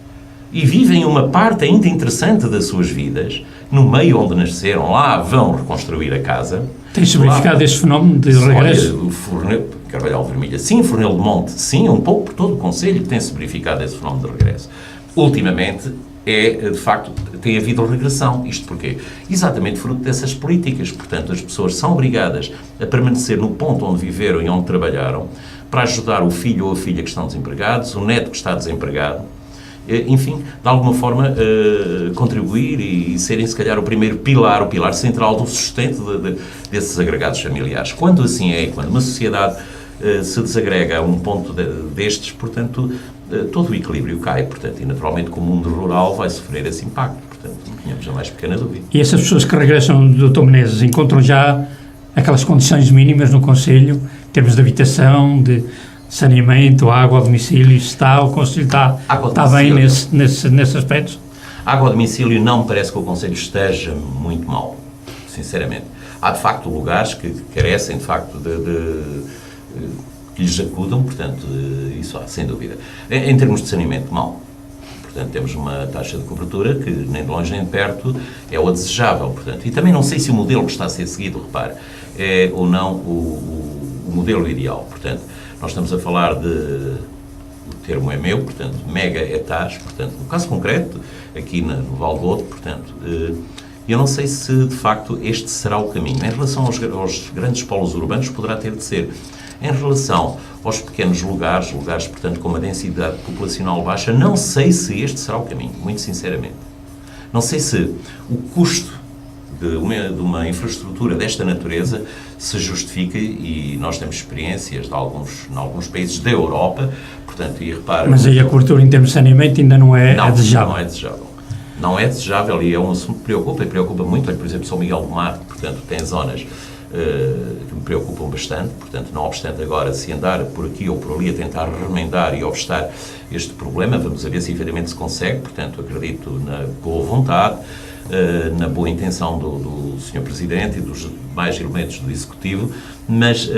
E vivem uma parte ainda interessante das suas vidas, no meio onde nasceram, lá vão reconstruir a casa. Tem-se verificado esse fenómeno de regresso? Carvalhal Vermelha, sim, Fornel de Monte, sim, um pouco por todo o Conselho tem-se verificado esse fenómeno de regresso. Ultimamente, de facto, tem havido regressão. Isto porquê? Exatamente fruto dessas políticas. Portanto, as pessoas são obrigadas a permanecer no ponto onde viveram e onde trabalharam para ajudar o filho ou a filha que estão desempregados, o neto que está desempregado, enfim, de alguma forma contribuir e serem, se calhar, o pilar central do sustento desses agregados familiares. Quando assim é, quando uma sociedade se desagrega a um ponto destes, portanto, todo o equilíbrio cai, portanto, e naturalmente que o mundo rural vai sofrer esse impacto, portanto, não tínhamos a mais pequena dúvida. E essas pessoas que regressam do Dr. Menezes encontram já aquelas condições mínimas no Conselho, em termos de habitação, de saneamento, água a domicílio, o Conselho está bem nesse aspecto? Água a domicílio não me parece que o Conselho esteja muito mal, sinceramente. Há, de facto, lugares que carecem, de facto, que lhes acudam, portanto, isso há, sem dúvida. Em termos de saneamento, mal. Portanto, temos uma taxa de cobertura que, nem de longe nem de perto, é o desejável, portanto. E também não sei se o modelo que está a ser seguido, repare, é ou não o modelo ideal, portanto. Nós estamos a falar o termo é meu, portanto, mega etas, portanto, no caso concreto, aqui no Val do Outro, portanto, eu não sei se, de facto, este será o caminho. Em relação aos grandes polos urbanos, poderá ter de ser. Em relação aos pequenos lugares, portanto, com uma densidade populacional baixa, não sei se este será o caminho, muito sinceramente. Não sei se o custo de uma infraestrutura desta natureza se justifica, e nós temos experiências de alguns países da Europa, portanto, e repara... Mas aí a cobertura em termos de saneamento ainda não é desejável. Não é desejável. Não é desejável e é um assunto que preocupa muito. Olha, por exemplo, São Miguel do Mar, portanto, tem zonas que me preocupam bastante, portanto, não obstante agora se andar por aqui ou por ali a tentar remendar e obstar este problema, vamos ver se efetivamente se consegue, portanto, acredito na boa vontade, na boa intenção do Sr. Presidente e dos demais elementos do Executivo, mas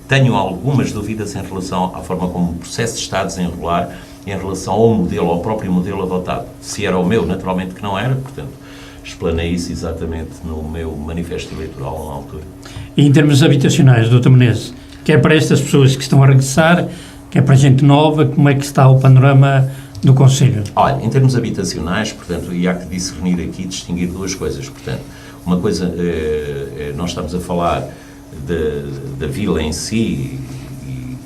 tenho algumas dúvidas em relação à forma como o processo está a desenrolar em relação ao próprio modelo adotado. Se era o meu, naturalmente que não era, portanto, explanei isso exatamente no meu manifesto eleitoral na altura. E em termos habitacionais, Dr. Menezes, quer para estas pessoas que estão a regressar, quer para a gente nova, como é que está o panorama do Conselho? Olha, em termos habitacionais, portanto, e há que discernir aqui, distinguir duas coisas. Portanto, uma coisa, nós estamos a falar da vila em si e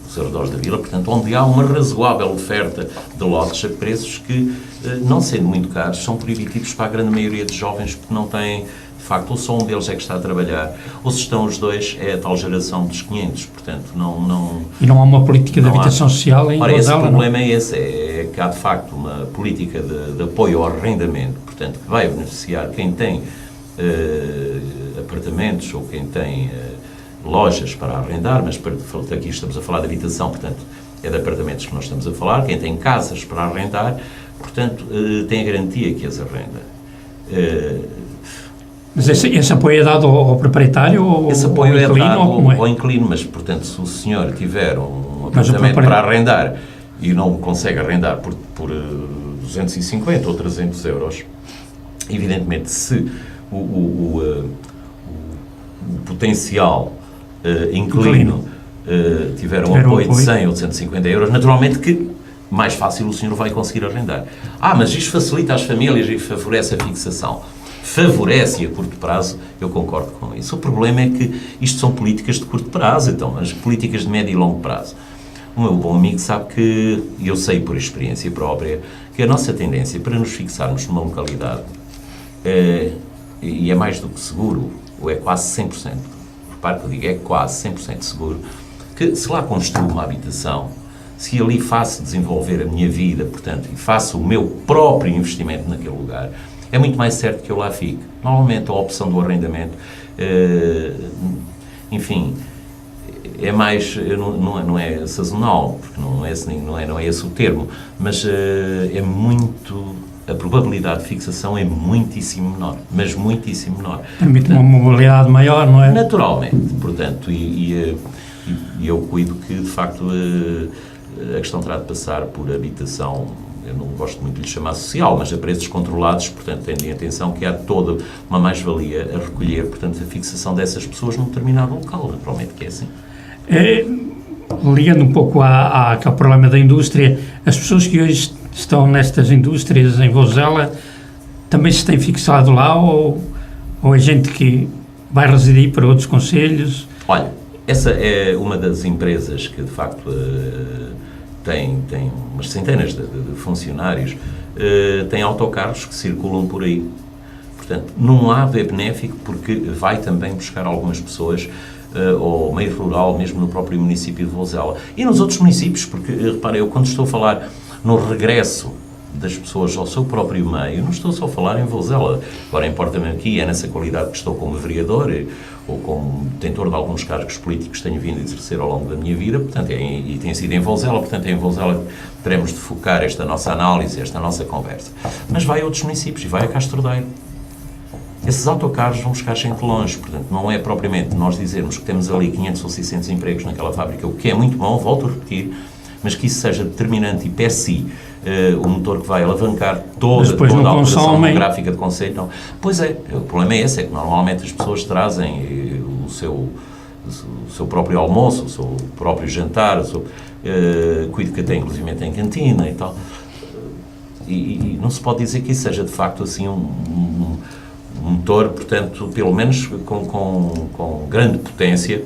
dos arredores da vila, portanto, onde há uma razoável oferta de lotes a preços que, não sendo muito caros, são proibitivos para a grande maioria de jovens porque não têm, de facto, ou só um deles é que está a trabalhar, ou se estão os dois, é a tal geração dos 500, portanto, não... E não há uma política de habitação social em Ora, esse Vozela, problema é esse, é que há, de facto, uma política de apoio ao arrendamento, portanto, que vai beneficiar quem tem apartamentos ou quem tem lojas para arrendar, mas aqui estamos a falar de habitação, portanto, é de apartamentos que nós estamos a falar, quem tem casas para arrendar, portanto, tem a garantia que as arrenda. Mas esse apoio é dado ao proprietário ou esse apoio ao inquilino, é dado ou como é? ao inquilino, mas, portanto, se o senhor tiver um apartamento para arrendar e não consegue arrendar por 250 ou 300 euros, evidentemente, se o potencial inquilino tiver um apoio de 100 ou de 150 euros, naturalmente que mais fácil o senhor vai conseguir arrendar. Mas isto facilita as famílias e favorece a fixação. Favorece e a curto prazo, eu concordo com isso. O problema é que isto são políticas de curto prazo, então, as políticas de médio e longo prazo. O meu bom amigo sabe que, e eu sei por experiência própria, que a nossa tendência para nos fixarmos numa localidade e é mais do que seguro, ou é quase 100%, repare que eu digo, é quase 100% seguro, que se lá construo uma habitação, se ali faço desenvolver a minha vida, portanto, e faço o meu próprio investimento naquele lugar, é muito mais certo que eu lá fique. Normalmente a opção do arrendamento, enfim, é mais, não é sazonal, porque não é esse o termo, mas é muito, a probabilidade de fixação é muitíssimo menor, mas muitíssimo menor. Permite uma mobilidade maior, não é? Naturalmente, portanto, e eu cuido que, de facto, a questão terá de passar por habitação, eu não gosto muito de lhe chamar social, mas a preços controlados, portanto, tendo em atenção que há toda uma mais-valia a recolher, portanto, a fixação dessas pessoas num determinado local, naturalmente que é assim. Ligando um pouco ao problema da indústria, as pessoas que hoje estão nestas indústrias em Vozela também se têm fixado lá ou é gente que vai residir para outros concelhos? Olha, essa é uma das empresas que, de facto, tem umas centenas de funcionários, tem autocarros que circulam por aí. Portanto, num lado é benéfico porque vai também buscar algumas pessoas ao meio rural, mesmo no próprio município de Vozela. E nos outros municípios, porque, repare, eu quando estou a falar no regresso das pessoas ao seu próprio meio, não estou só a falar em Vozela. Agora, importa-me aqui, é nessa qualidade que estou como vereador ou como detentor de alguns cargos políticos que tenho vindo a exercer ao longo da minha vida, portanto, e tem sido em Vozela, portanto, é em Vozela que teremos de focar esta nossa análise, esta nossa conversa. Mas vai a outros municípios e vai a Castro Daire. Esses autocarros vão buscar gente longe, portanto, não é propriamente nós dizermos que temos ali 500 ou 600 empregos naquela fábrica, o que é muito bom, volto a repetir, mas que isso seja determinante e per si o motor que vai alavancar toda a alteração demográfica de conceito. Não. Pois é, o problema é esse, é que normalmente as pessoas trazem o seu próprio almoço, o seu próprio jantar, cuido que até inclusive tem cantina e tal, e não se pode dizer que isso seja de facto assim um motor, portanto, pelo menos com grande potência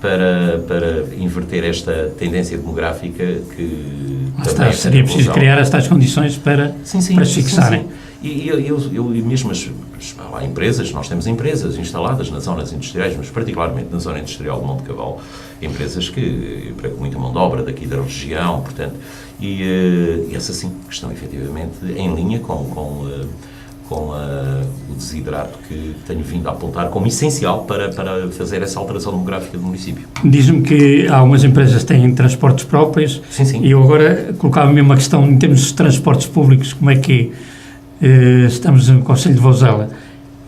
para inverter esta tendência demográfica que também seria preciso criar estas condições para se fixarem. Sim. E eu mesmo há empresas, nós temos empresas instaladas nas zonas industriais, mas particularmente na zona industrial de Monte Cavalo, empresas que empregam muita mão de obra daqui da região, portanto, e essas sim, que estão efetivamente em linha com o desiderato que tenho vindo a apontar como essencial para fazer essa alteração demográfica do município. Diz-me que algumas empresas têm transportes próprios. Sim. E eu agora colocava-me uma questão em termos de transportes públicos, como é que estamos no Conselho de Vozela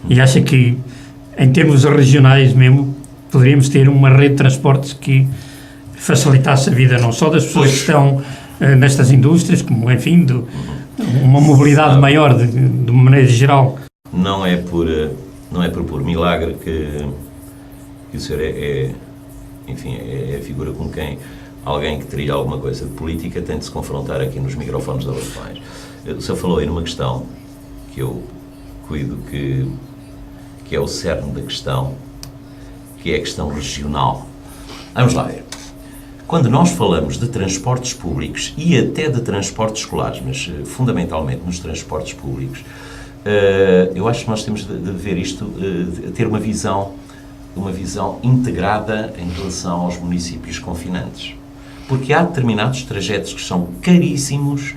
e acha que em termos regionais mesmo poderíamos ter uma rede de transportes que facilitasse a vida não só das pessoas que estão nestas indústrias, como enfim, uma mobilidade maior de uma maneira geral. Não é por puro milagre que o senhor enfim, é a figura com quem alguém que trilha alguma coisa de política tem de se confrontar aqui nos microfones da Lafões. O senhor falou aí numa questão que eu cuido que é o cerne da questão, que é a questão regional. Vamos lá ver. Quando nós falamos de transportes públicos e até de transportes escolares, mas fundamentalmente nos transportes públicos, eu acho que nós temos de ver isto, ter uma visão integrada em relação aos municípios confinantes. Porque há determinados trajetos que são caríssimos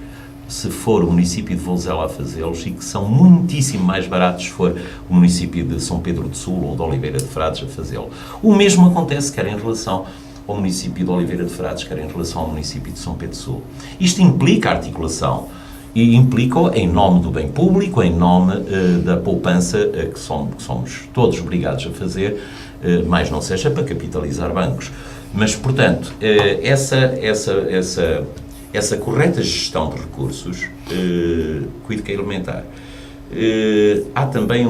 se for o município de Vozela a fazê-los e que são muitíssimo mais baratos se for o município de São Pedro do Sul ou de Oliveira de Frades a fazê-lo. O mesmo acontece quer em relação ao município de Oliveira de Frades, quer em relação ao município de São Pedro do Sul. Isto implica articulação e implica em nome do bem público, em nome da poupança que somos todos obrigados a fazer, mais não seja para capitalizar bancos. Mas, portanto, essa correta gestão de recursos, cuido que é elementar. Há também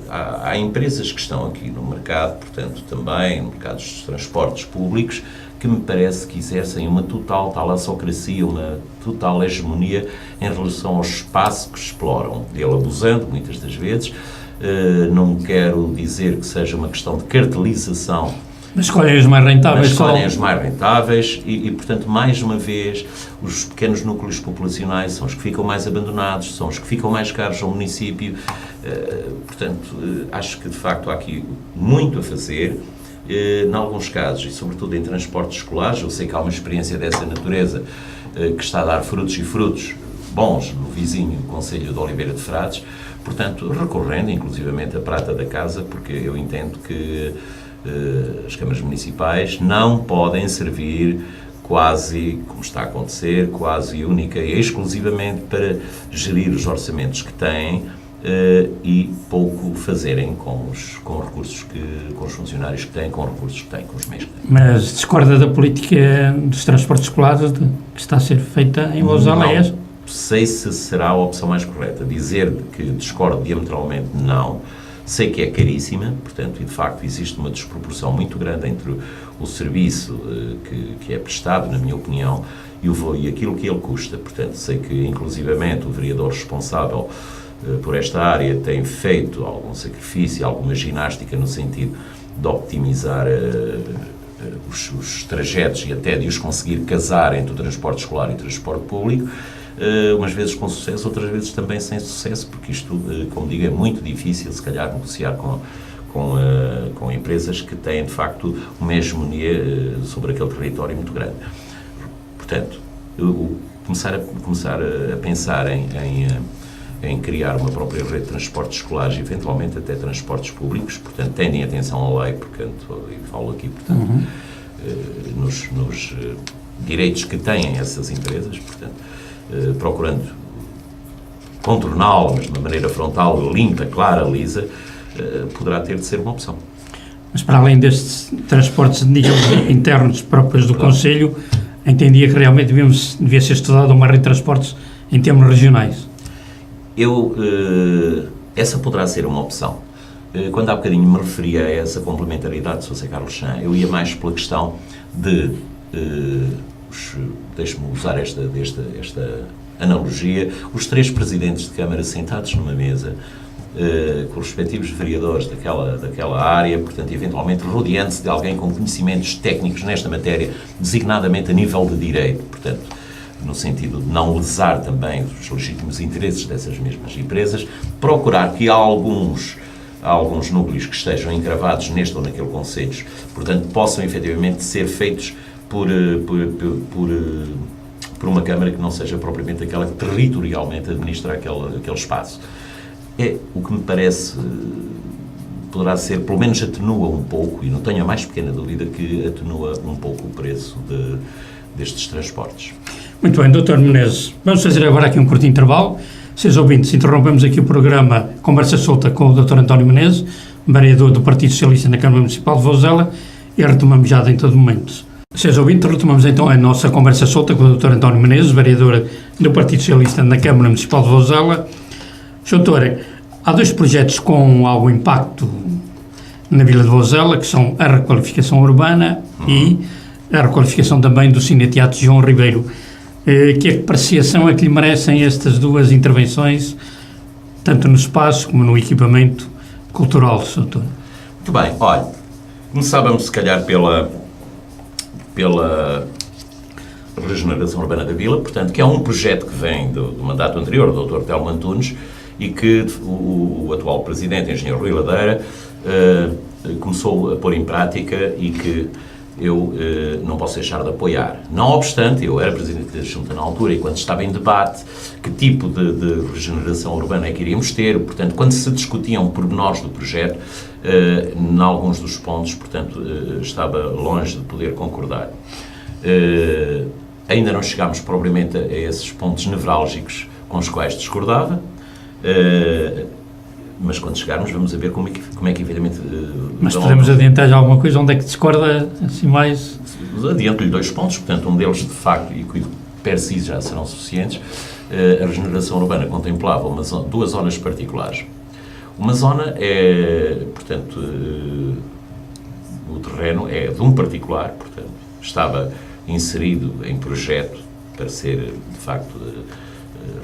há empresas que estão aqui no mercado, portanto, também no mercado dos transportes públicos, que me parece que exercem uma total talassocracia, uma total hegemonia em relação ao espaço que exploram, ele abusando muitas das vezes. Não quero dizer que seja uma questão de cartelização, mas escolhem os mais rentáveis. Mas escolhem os mais rentáveis e, portanto, mais uma vez, os pequenos núcleos populacionais são os que ficam mais abandonados, são os que ficam mais caros ao município. Portanto, acho que, de facto, há aqui muito a fazer. Em alguns casos, e sobretudo em transportes escolares, eu sei que há uma experiência dessa natureza que está a dar frutos e frutos bons no vizinho Concelho de Oliveira de Frades, portanto, recorrendo inclusivamente à prata da casa, porque eu entendo que as câmaras municipais não podem servir quase, como está a acontecer, quase única e exclusivamente para gerir os orçamentos que têm e pouco fazerem com os recursos com os funcionários que têm, com os recursos que têm, com os meios que têm. Mas discorda da política dos transportes escolares que está a ser feita em Vozela? Não sei se será a opção mais correta. Dizer que discordo diametralmente, não. Sei que é caríssima, portanto, e de facto existe uma desproporção muito grande entre o serviço que é prestado, na minha opinião, e aquilo que ele custa. Portanto, sei que inclusivamente o vereador responsável por esta área tem feito algum sacrifício, alguma ginástica no sentido de optimizar os trajetos e até de os conseguir casar entre o transporte escolar e o transporte público, umas vezes com sucesso, outras vezes também sem sucesso, porque isto, como digo, é muito difícil, se calhar, negociar com empresas que têm, de facto, uma hegemonia sobre aquele território muito grande. Portanto, começar a pensar em criar uma própria rede de transportes escolares e, eventualmente, até transportes públicos, portanto, tendem atenção à lei, portanto, e falo aqui, portanto, nos direitos que têm essas empresas, portanto, procurando contorná-lo, mas de uma maneira frontal, limpa, clara, lisa, poderá ter de ser uma opção. Mas para além destes transportes, digamos, internos próprios do Conselho, entendia que realmente devia ser estudada uma rede de transportes em termos regionais. Essa poderá ser uma opção. Quando há bocadinho me referia a essa complementaridade, Sr. Carlos Chan, eu ia mais pela questão de, deixe-me usar esta analogia, os três presidentes de Câmara sentados numa mesa com os respectivos vereadores daquela área, portanto, eventualmente rodeando-se de alguém com conhecimentos técnicos nesta matéria, designadamente a nível de direito, portanto, no sentido de não lesar também os legítimos interesses dessas mesmas empresas, procurar que alguns núcleos que estejam encravados neste ou naquele concelho, portanto, possam efetivamente ser feitos por uma Câmara que não seja propriamente aquela que territorialmente administra aquele espaço. É o que me parece poderá ser, pelo menos atenua um pouco, e não tenho a mais pequena dúvida que atenua um pouco o preço destes transportes. Muito bem, Dr. Menezes. Vamos fazer agora aqui um curto intervalo. Senhores ouvintes, interrompemos aqui o programa Conversa Solta com o Dr. António Menezes, vereador do Partido Socialista na Câmara Municipal de Vozela, e retomamos já dentro de momentos. Senhores ouvintes, retomamos então a nossa Conversa Solta com o Dr. António Menezes, vereador do Partido Socialista na Câmara Municipal de Vozela. Doutor, há dois projetos com algum impacto na Vila de Vozela, que são a requalificação urbana e a requalificação também do Cineteatro João Ribeiro. Que apreciação é que lhe merecem estas duas intervenções, tanto no espaço como no equipamento cultural, doutor? Muito bem, olha, começávamos se calhar pela regeneração urbana da Vila, portanto, que é um projeto que vem do mandato anterior do Dr. Telmo Antunes e que o atual Presidente, Engenheiro Rui Ladeira, começou a pôr em prática e que eu não posso deixar de apoiar. Não obstante, eu era Presidente da Junta na altura e quando estava em debate que tipo de regeneração urbana é que iríamos ter, portanto, quando se discutiam pormenores do projeto, em alguns dos pontos, portanto, estava longe de poder concordar. Ainda não chegámos propriamente a esses pontos nevrálgicos com os quais discordava, mas quando chegarmos vamos a ver como é que evidentemente... Mas podemos adiantar já alguma coisa? Onde é que discorda assim mais? Adianto-lhe 2 pontos, portanto um deles de facto, e que per si já serão suficientes, a regeneração urbana contemplava 2 zonas particulares. Uma zona é, portanto, o terreno é de um particular, portanto, estava inserido em projeto para ser de facto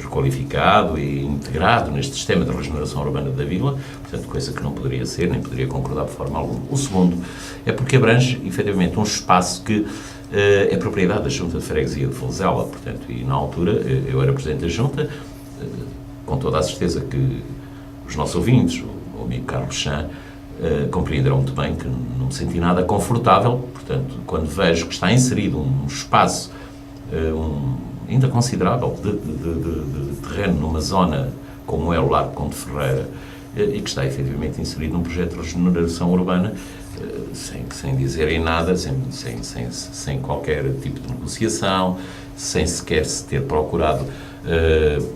requalificado e integrado neste sistema de regeneração urbana da Vila, portanto, coisa que não poderia ser, nem poderia concordar de forma alguma. O segundo é porque abrange, efetivamente, um espaço que é propriedade da Junta de Freguesia de Vozela, portanto, e na altura eu era Presidente da Junta, com toda a certeza que os nossos ouvintes, o amigo Carlos Chan, compreenderão muito bem que não me senti nada confortável, portanto, quando vejo que está inserido um espaço ainda considerável de terreno numa zona como é o Largo Conde Ferreira e que está efetivamente inserido num projeto de regeneração urbana sem dizerem nada, sem qualquer tipo de negociação, sem sequer se ter procurado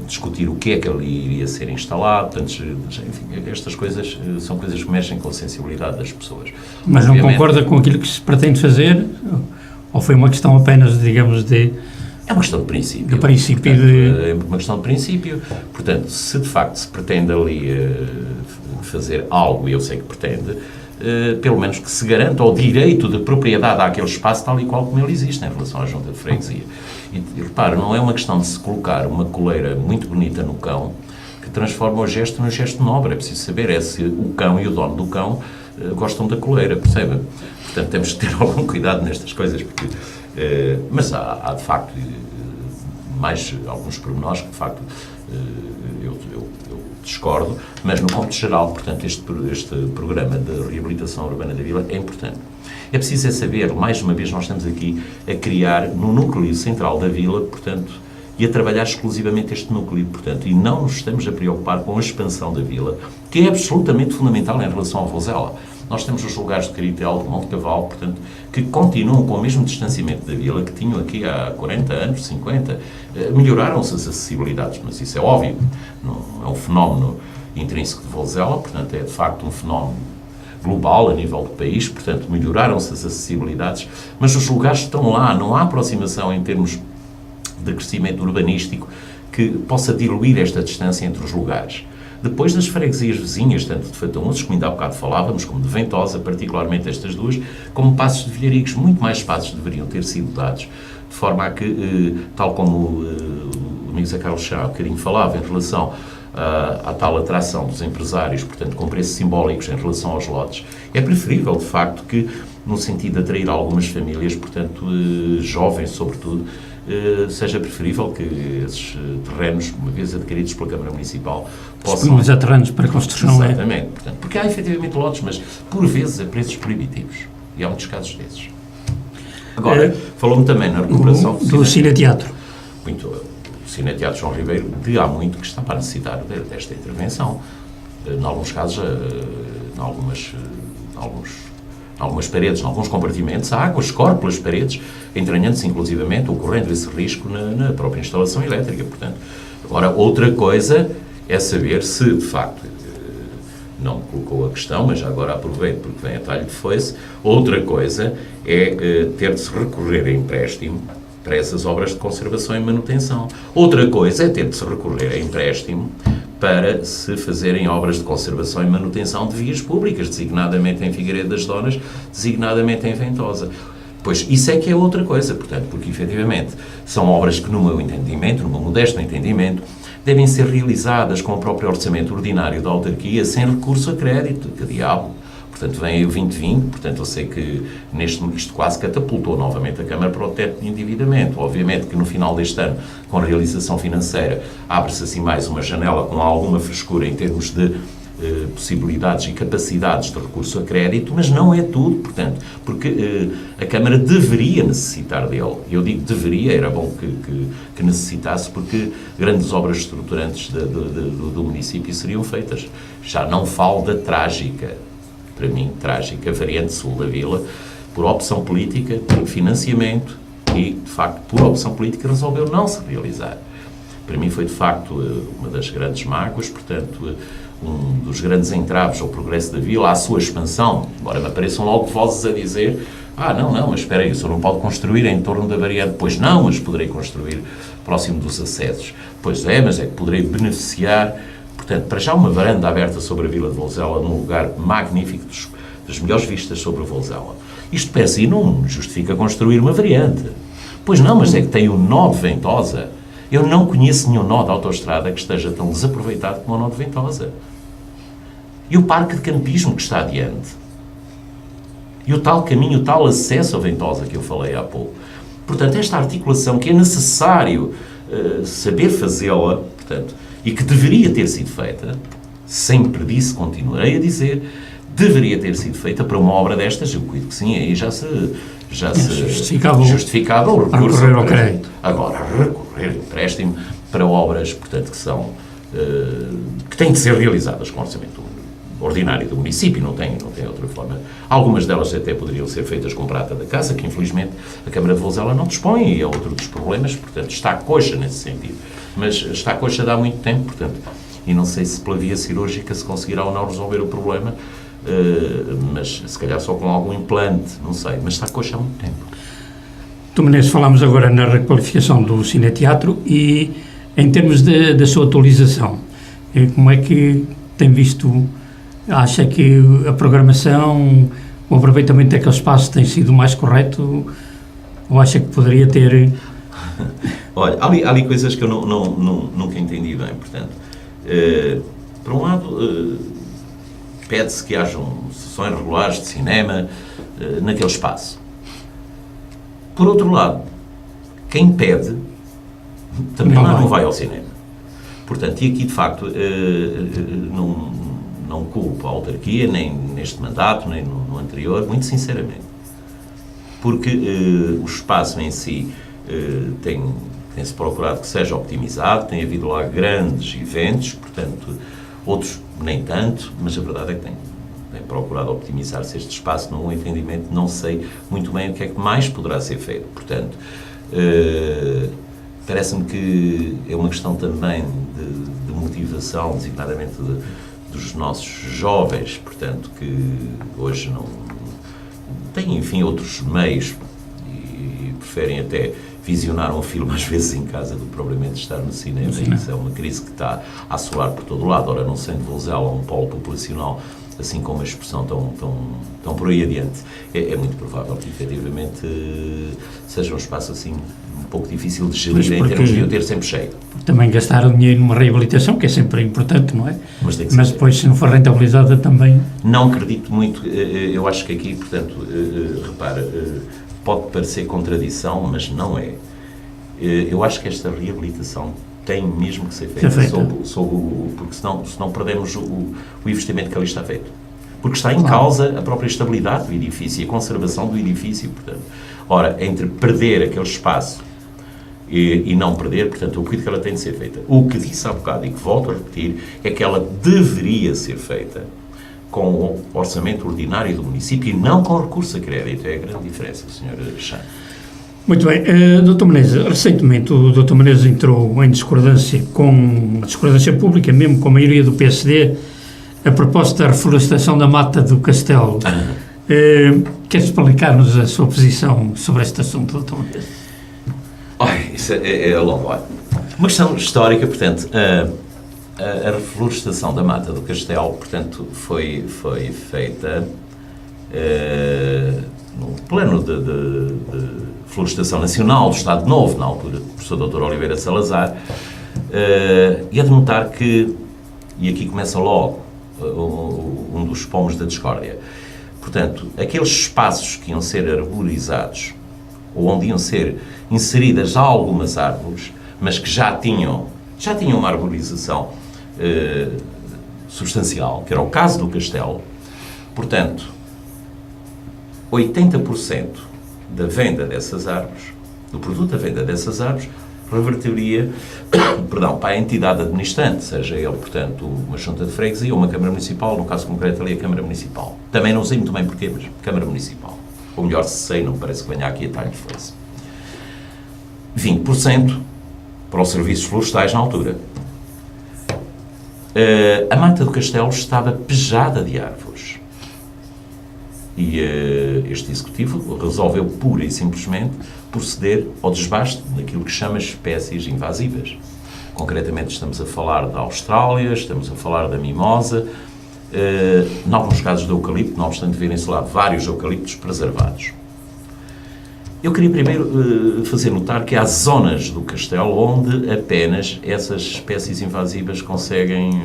discutir o que é que ali iria ser instalado, portanto, enfim, estas coisas são coisas que mexem com a sensibilidade das pessoas. Mas não concorda com aquilo que se pretende fazer? Ou foi uma questão apenas, digamos, de... É uma questão de princípio. De princípio. Portanto, é uma questão de princípio. Portanto, se de facto se pretende ali fazer algo, e eu sei que pretende, pelo menos que se garanta o direito de propriedade àquele espaço tal e qual como ele existe em relação à Junta de Freguesia. E repara, não é uma questão de se colocar uma coleira muito bonita no cão que transforma o gesto num gesto nobre. É preciso saber se o cão e o dono do cão gostam da coleira, percebe? Portanto, temos que ter algum cuidado nestas coisas, porque... mas há de facto mais alguns pormenores que de facto eu discordo, mas no ponto geral, portanto, este programa de reabilitação urbana da Vila é importante. É preciso saber, mais uma vez nós estamos aqui a criar no núcleo central da Vila, portanto, e a trabalhar exclusivamente este núcleo, portanto, e não nos estamos a preocupar com a expansão da Vila, que é absolutamente fundamental em relação ao Vozela. Nós temos os lugares de Caritel, de Monte Cavalo, portanto, que continuam com o mesmo distanciamento da Vila que tinham aqui há 40 anos, 50. Melhoraram-se as acessibilidades, mas isso é óbvio. Não é um fenómeno intrínseco de Vozela, portanto, é de facto um fenómeno global a nível do país, portanto, melhoraram-se as acessibilidades, mas os lugares estão lá, não há aproximação em termos de crescimento urbanístico que possa diluir esta distância entre os lugares. Depois das freguesias vizinhas, tanto de Fataúnços, como ainda há bocado falávamos, como de Ventosa, particularmente estas duas, como Passos de Vilharicos, muito mais espaços deveriam ter sido dados, de forma a que, tal como o amigo Zé Carlos Chá há bocadinho falava, em relação à tal atração dos empresários, portanto, com preços simbólicos em relação aos lotes, é preferível, de facto, que, no sentido de atrair algumas famílias, portanto, jovens, sobretudo, seja preferível que esses terrenos, uma vez adquiridos pela Câmara Municipal, possam... Disponibilizar terrenos para construção, Exatamente. Portanto, porque há efetivamente lotes, mas por vezes a preços proibitivos. E há muitos casos desses. Agora, falou-me também na recuperação do Cineteatro. Muito. O Cineteatro João Ribeiro, de há muito, que está para necessitar desta intervenção. Em alguns casos, em algumas paredes, em alguns compartimentos, a água escorre pelas paredes, entranhando-se inclusivamente, ocorrendo esse risco na própria instalação elétrica. Portanto, agora, outra coisa é saber se, de facto, não colocou a questão, mas agora aproveito porque vem a talho de foice, outra coisa é ter de se recorrer a empréstimo para essas obras de conservação e manutenção. Outra coisa é ter de se recorrer a empréstimo para se fazerem obras de conservação e manutenção de vias públicas, designadamente em Figueiredo das Donas, designadamente em Ventosa. Pois isso é que é outra coisa, portanto, porque efetivamente são obras que, no meu entendimento, no meu modesto entendimento, devem ser realizadas com o próprio orçamento ordinário da autarquia, sem recurso a crédito, que diabo. Portanto, vem aí o 2020, portanto, eu sei que isto quase catapultou novamente a Câmara para o teto de endividamento. Obviamente que no final deste ano, com a realização financeira, abre-se assim mais uma janela com alguma frescura em termos de possibilidades e capacidades de recurso a crédito, mas não é tudo, portanto, porque a Câmara deveria necessitar dele. Eu digo deveria, era bom que necessitasse, porque grandes obras estruturantes do município seriam feitas. Já não falo da trágica, para mim, trágica, variante sul da vila, por opção política, por financiamento e, de facto, por opção política, resolveu não se realizar. Para mim foi, de facto, uma das grandes mágoas, portanto, um dos grandes entraves ao progresso da vila, à sua expansão, embora me apareçam logo vozes a dizer não, mas espera aí, o senhor não pode construir em torno da variante. Pois não, mas poderei construir próximo dos acessos. Pois é, mas é que poderei beneficiar, portanto, para já uma varanda aberta sobre a Vila de Vouzela, num lugar magnífico, das melhores vistas sobre a Vouzela. Isto per si não justifica construir uma variante. Pois não, mas é que tem o nó de Ventosa. Eu não conheço nenhum nó de autoestrada que esteja tão desaproveitado como o nó de Ventosa. E o parque de campismo que está adiante. E o tal caminho, o tal acesso a Ventosa que eu falei há pouco. Portanto, esta articulação que é necessário saber fazê-la, portanto, e que deveria ter sido feita, sempre disse, continuarei a dizer, deveria ter sido feita para uma obra destas, eu cuido que sim, aí já se justificava o recurso ao crédito. Agora, recorrer ao empréstimo para obras, portanto, que têm de ser realizadas com orçamento ordinário do município, não tem outra forma. Algumas delas até poderiam ser feitas com prata da casa, que infelizmente a Câmara de Vouzela não dispõe, e é outro dos problemas, portanto, está coxa nesse sentido. Mas está coxa de há muito tempo, portanto, e não sei se pela via cirúrgica se conseguirá ou não resolver o problema, mas se calhar só com algum implante, não sei, mas está coxa há muito tempo. Dr. Menezes, falamos agora na requalificação do Cineteatro e em termos da sua atualização, como é que tem visto, acha que a programação, o aproveitamento daquele espaço tem sido mais correto ou acha que poderia ter... Olha, há ali coisas que eu nunca entendi bem, portanto, por um lado, pede-se que hajam sessões regulares de cinema naquele espaço. Por outro lado, quem pede também não vai ao cinema. Portanto, e aqui, de facto, não culpo a autarquia, nem neste mandato, nem no anterior, muito sinceramente. Porque o espaço em si tem-se procurado que seja optimizado, tem havido lá grandes eventos, portanto, outros nem tanto, mas a verdade é que tem procurado optimizar-se este espaço. No meu entendimento, não sei muito bem o que é que mais poderá ser feito. Portanto, parece-me que é uma questão também de motivação, designadamente dos nossos jovens, portanto, que hoje não têm, enfim, outros meios e preferem até visionar um filme às vezes em casa do que propriamente estar no cinema. E isso é uma crise que está a assolar por todo o lado. Ora, não sendo Vouzela um polo populacional assim com uma expressão tão por aí adiante, é muito provável que efetivamente seja um espaço assim um pouco difícil de gerir Mas em porque- termos de o ter sempre cheio. Também gastaram dinheiro numa reabilitação, que é sempre importante, não é? Mas tem que Mas ser. depois, se não for rentabilizada, também... Não acredito muito, eu acho que aqui, portanto, repara, pode parecer contradição, mas não é. Eu acho que esta reabilitação tem mesmo que ser feita, porque senão perdemos o investimento que ali está feito. Porque está em causa a própria estabilidade do edifício e a conservação do edifício, portanto. Ora, entre perder aquele espaço e não perder, portanto, eu acredito que ela tem de ser feita. O que disse há bocado e que volto a repetir é que ela deveria ser feita com o orçamento ordinário do município e não com recurso a crédito. É a grande diferença, Sr. Chá. Muito bem. Dr. Menezes, recentemente o Dr. Menezes entrou em discordância com a discordância pública, mesmo com a maioria do PSD, a proposta da reflorestação da Mata do Castelo. Quer explicar-nos a sua posição sobre este assunto, Dr. Menezes? Isso é longo. Uma questão histórica, portanto, a reflorestação da Mata do Castelo, portanto, foi feita no plano de Florestação Nacional do Estado Novo, na altura do professor Dr. Oliveira Salazar, e é de notar que, e aqui começa logo um dos pomos da discórdia, portanto, aqueles espaços que iam ser arborizados, ou onde iam ser inseridas algumas árvores, mas que já tinham uma arborização substancial, que era o caso do Castelo, portanto, 80% da venda dessas árvores, do produto da venda dessas árvores, reverteria, para a entidade administrante, seja ele, portanto, uma junta de freguesia ou uma Câmara Municipal, no caso concreto ali a Câmara Municipal. Também não sei muito bem porquê, mas Câmara Municipal. Ou melhor, se sei, não me parece que venha aqui a talho de foice. 20% para os serviços florestais na altura. A Mata do Castelo estava pejada de árvores. E este Executivo resolveu pura e simplesmente proceder ao desbaste daquilo que chama espécies invasivas. Concretamente estamos a falar da Austrália, estamos a falar da mimosa, em alguns casos do eucalipto, não obstante verem-se lá vários eucaliptos preservados. Eu queria primeiro fazer notar que há zonas do Castelo onde apenas essas espécies invasivas conseguem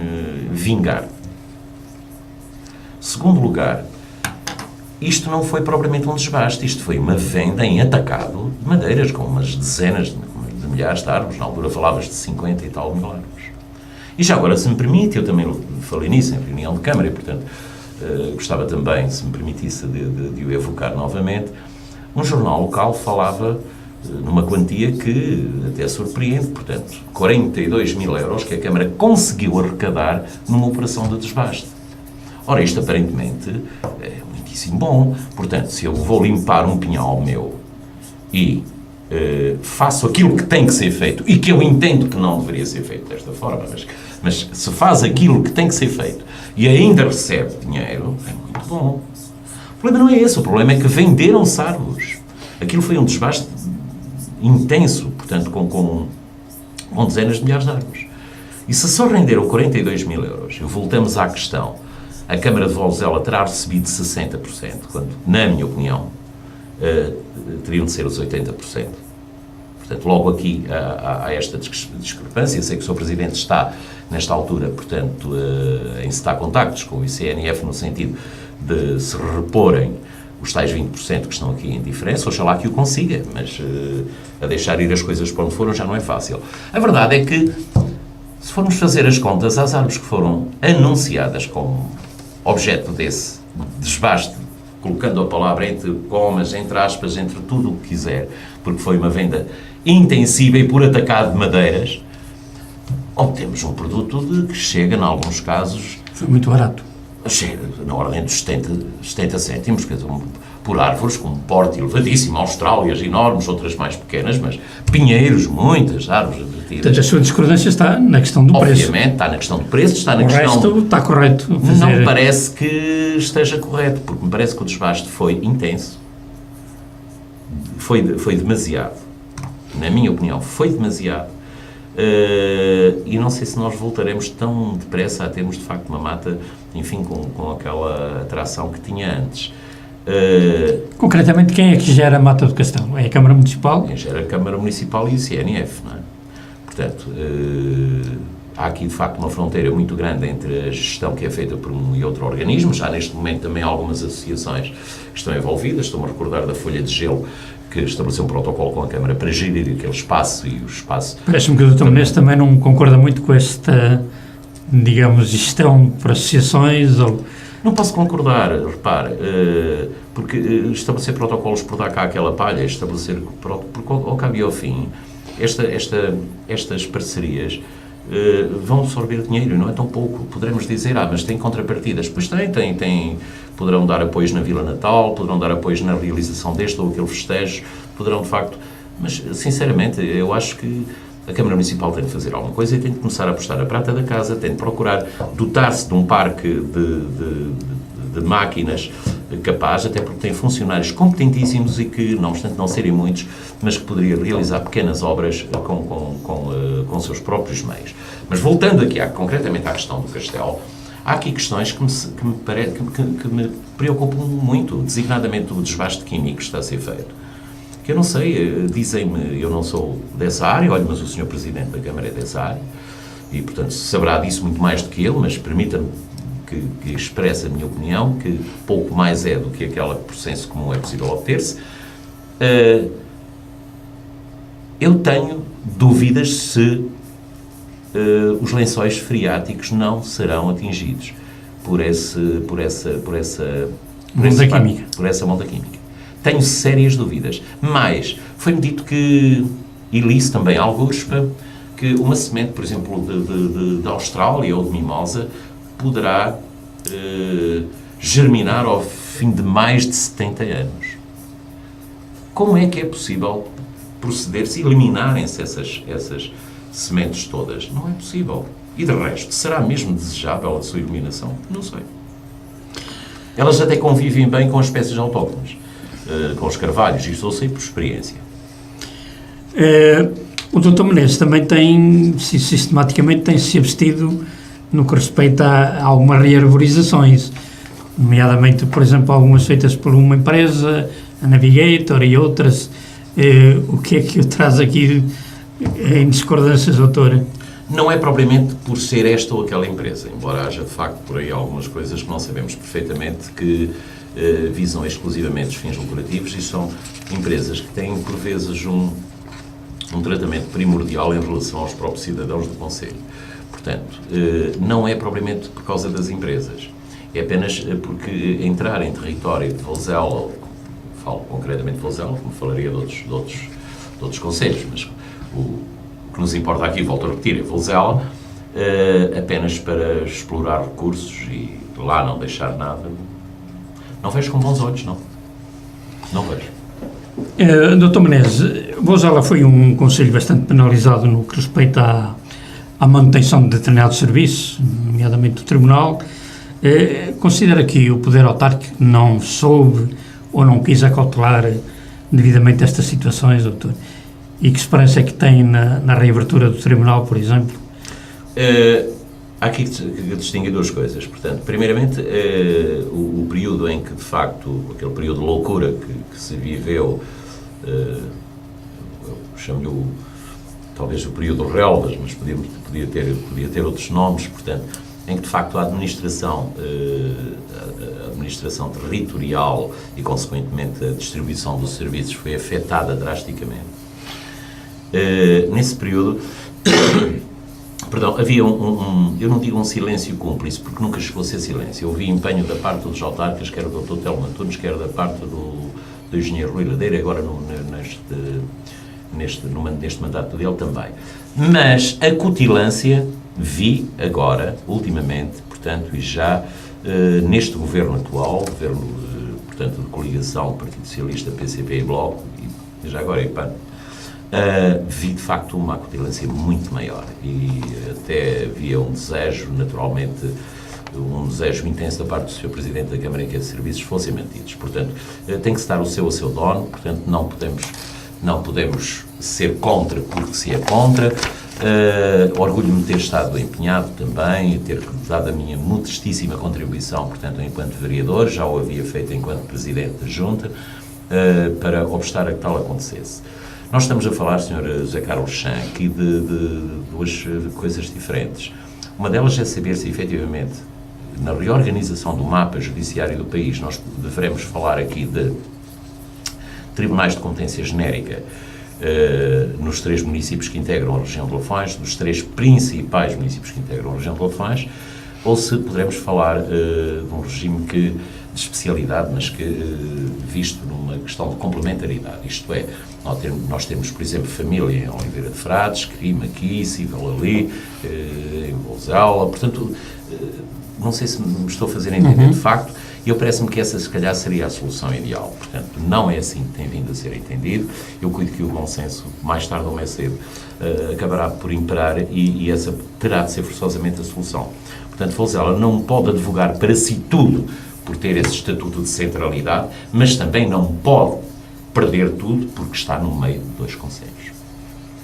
vingar. Segundo lugar, isto não foi propriamente um desbaste, isto foi uma venda em atacado de madeiras, com umas dezenas de milhares de árvores, na altura falavas de 50 e tal mil árvores. E já agora, se me permite, eu também falei nisso em reunião de Câmara, e portanto gostava também, se me permitisse, de o evocar novamente. Um jornal local falava numa quantia que até surpreende, portanto, 42 mil euros que a Câmara conseguiu arrecadar numa operação de desbaste. Ora, isto aparentemente é muitíssimo bom. Portanto, se eu vou limpar um pinhal meu e faço aquilo que tem que ser feito e que eu entendo que não deveria ser feito desta forma, mas se faz aquilo que tem que ser feito e ainda recebe dinheiro, é muito bom. O problema não é esse, o problema é que venderam-se árvores. Aquilo foi um desbaste intenso, portanto, com dezenas de milhares de árvores. E se só renderam 42 mil euros, e voltamos à questão, a Câmara de Vozela terá recebido 60%, quando, na minha opinião, teriam de ser os 80%. Portanto, logo aqui há esta discrepância. Sei que o Sr. Presidente está, nesta altura, portanto, em citar contactos com o ICNF no sentido de se reporem os tais 20% que estão aqui em diferença. Oxalá que o consiga, mas a deixar ir as coisas para onde foram já não é fácil. A verdade é que, se formos fazer as contas, as árvores que foram anunciadas como objeto desse desbaste, colocando a palavra entre comas, entre aspas, entre tudo o que quiser, porque foi uma venda intensiva e por atacado de madeiras, obtemos um produto que chega, em alguns casos... Foi muito barato. Chega na ordem dos 70 cêntimos, quer dizer, por árvores com um porte elevadíssimo, austrálias enormes, outras mais pequenas, mas pinheiros, muitas árvores advertidas. Portanto, a sua discordância está na questão do preço. Obviamente, está na questão do preço, está na o questão... O resto está correto. Não me parece que esteja correto, porque me parece que o desbaste foi intenso. Foi demasiado. Na minha opinião, foi demasiado. E não sei se nós voltaremos tão depressa a termos, de facto, uma mata, enfim, com aquela atração que tinha antes. Concretamente, quem é que gera a Mata do Castelo? É a Câmara Municipal? Quem gera a Câmara Municipal e o CNF, não é? Portanto, há aqui, de facto, uma fronteira muito grande entre a gestão que é feita por um e outro organismo. Já neste momento também há algumas associações que estão envolvidas. Estou-me a recordar da Folha de Gelo, que estabeleceu um protocolo com a Câmara para gerir aquele espaço e o espaço... Parece-me que o Dr. Menezes também não concorda muito com esta, digamos, gestão por associações ou... Não posso concordar, repare, porque estabelecer protocolos por dar cá aquela palha, estabelecer, porque ao cabo e ao fim, estas parcerias vão absorver dinheiro, não é tão pouco. Poderemos dizer, mas tem contrapartidas. Pois tem. Poderão dar apoios na Vila Natal, poderão dar apoios na realização deste ou aquele festejo, poderão de facto... Mas, sinceramente, eu acho que a Câmara Municipal tem de fazer alguma coisa e tem de começar a apostar a prata da casa, tem de procurar dotar-se de um parque de máquinas capaz, até porque tem funcionários competentíssimos e que, não obstante não serem muitos, mas que poderia realizar pequenas obras com seus próprios meios. Mas voltando aqui concretamente à questão do castelo, há aqui questões que me preocupam muito, designadamente o desbaste químico que está a ser feito. Que eu não sei, dizem-me, eu não sou dessa área, olha, mas o Sr. Presidente da Câmara é dessa área, e, portanto, saberá disso muito mais do que ele, mas permita-me que expresse a minha opinião, que pouco mais é do que aquela que, por senso comum, é possível obter-se. Eu tenho dúvidas se os lençóis freáticos não serão atingidos por essa monda química. Tenho sérias dúvidas. Mas foi-me dito que, e li-se também alguns, que uma semente, por exemplo, de Austrália ou de mimosa, poderá germinar ao fim de mais de 70 anos. Como é que é possível proceder-se, eliminarem-se essas sementes todas? Não é possível. E de resto, será mesmo desejável a sua eliminação? Não sei. Elas até convivem bem com as espécies autóctones. Com os carvalhos, isso eu sei por experiência. O Dr. Menezes também sistematicamente tem-se abstido no que respeita a algumas rearborizações, nomeadamente, por exemplo, algumas feitas por uma empresa, a Navigator e outras. O que é que o traz aqui em discordâncias, doutora? Não é propriamente por ser esta ou aquela empresa, embora haja, de facto, por aí algumas coisas que não sabemos perfeitamente que visam exclusivamente os fins lucrativos e são empresas que têm, por vezes, um tratamento primordial em relação aos próprios cidadãos do concelho. Portanto, não é propriamente por causa das empresas, é apenas porque entrar em território de Vouzela, falo concretamente de Vouzela, como falaria de outros concelhos, mas o que nos importa aqui, volto a repetir, é Vouzela, apenas para explorar recursos e lá não deixar nada. Não vejo com bons olhos, não. Não vejo. Dr. Menezes, Vouzela foi um concelho bastante penalizado no que respeita à manutenção de determinados serviços, nomeadamente do Tribunal. Considera que o poder autárquico não soube ou não quis acautelar devidamente estas situações, doutor? E que esperança é que tem na reabertura do Tribunal, por exemplo? Há aqui que distinguir duas coisas. Portanto, primeiramente, o período em que, de facto, aquele período de loucura que se viveu, eu chamo-lhe talvez o período relvas, mas podia ter outros nomes, portanto, em que, de facto, a administração territorial e, consequentemente, a distribuição dos serviços foi afetada drasticamente. Nesse período... Perdão, havia eu não digo um silêncio cúmplice, porque nunca chegou a ser silêncio. Eu vi empenho da parte dos autarcas, quer do Dr. Telmo Antunes, quer da parte do engenheiro Rui Ladeira, agora neste mandato dele também. Mas a cutilância vi agora, ultimamente, portanto, e já neste governo atual, portanto, de coligação Partido Socialista, PCP e Bloco, e já agora IPAN, vi de facto uma acutilância muito maior e até havia um desejo, naturalmente, um desejo intenso da parte do Sr. Presidente da Câmara em que esses serviços fossem mantidos. Portanto, tem que se dar o seu a seu dono, portanto, não podemos ser contra porque se é contra. Orgulho-me de ter estado empenhado também, ter dado a minha modestíssima contribuição, portanto, enquanto vereador, já o havia feito enquanto Presidente da Junta, para obstar a que tal acontecesse. Nós estamos a falar, Sr. José Carlos Chan, aqui de duas coisas diferentes. Uma delas é saber se, efetivamente, na reorganização do mapa judiciário do país, nós devemos falar aqui de tribunais de competência genérica nos 3 municípios que integram a região de Lafões, dos 3 principais municípios que integram a região de Lafões, ou se poderemos falar de um regime de especialidade, mas que visto numa questão de complementaridade. Isto é, nós temos, por exemplo, família em Oliveira de Frades, crime aqui, civil ali, em Vozela, portanto, não sei se me estou a fazer entender de facto, e eu parece-me que essa, se calhar, seria a solução ideal. Portanto, não é assim que tem vindo a ser entendido. Eu cuido que o bom senso, mais tarde ou mais cedo, acabará por imperar e essa terá de ser forçosamente a solução. Portanto, Vozela não pode advogar para si tudo por ter esse estatuto de centralidade, mas também não pode perder tudo porque está no meio de 2 concelhos.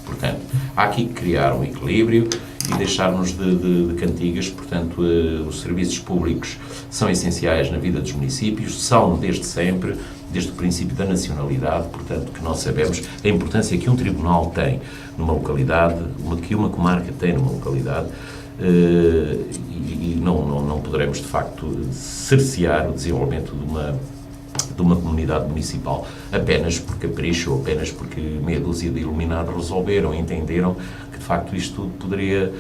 Portanto, há aqui que criar um equilíbrio e deixar-nos de cantigas. Portanto, os serviços públicos são essenciais na vida dos municípios, são desde sempre, desde o princípio da nacionalidade, portanto, que nós sabemos a importância que um tribunal tem numa localidade, que uma comarca tem numa localidade, e não poderemos, de facto, cercear o desenvolvimento de uma comunidade municipal apenas por capricho ou apenas porque meia dúzia de iluminados resolveram, entenderam que, de facto, isto tudo poderia,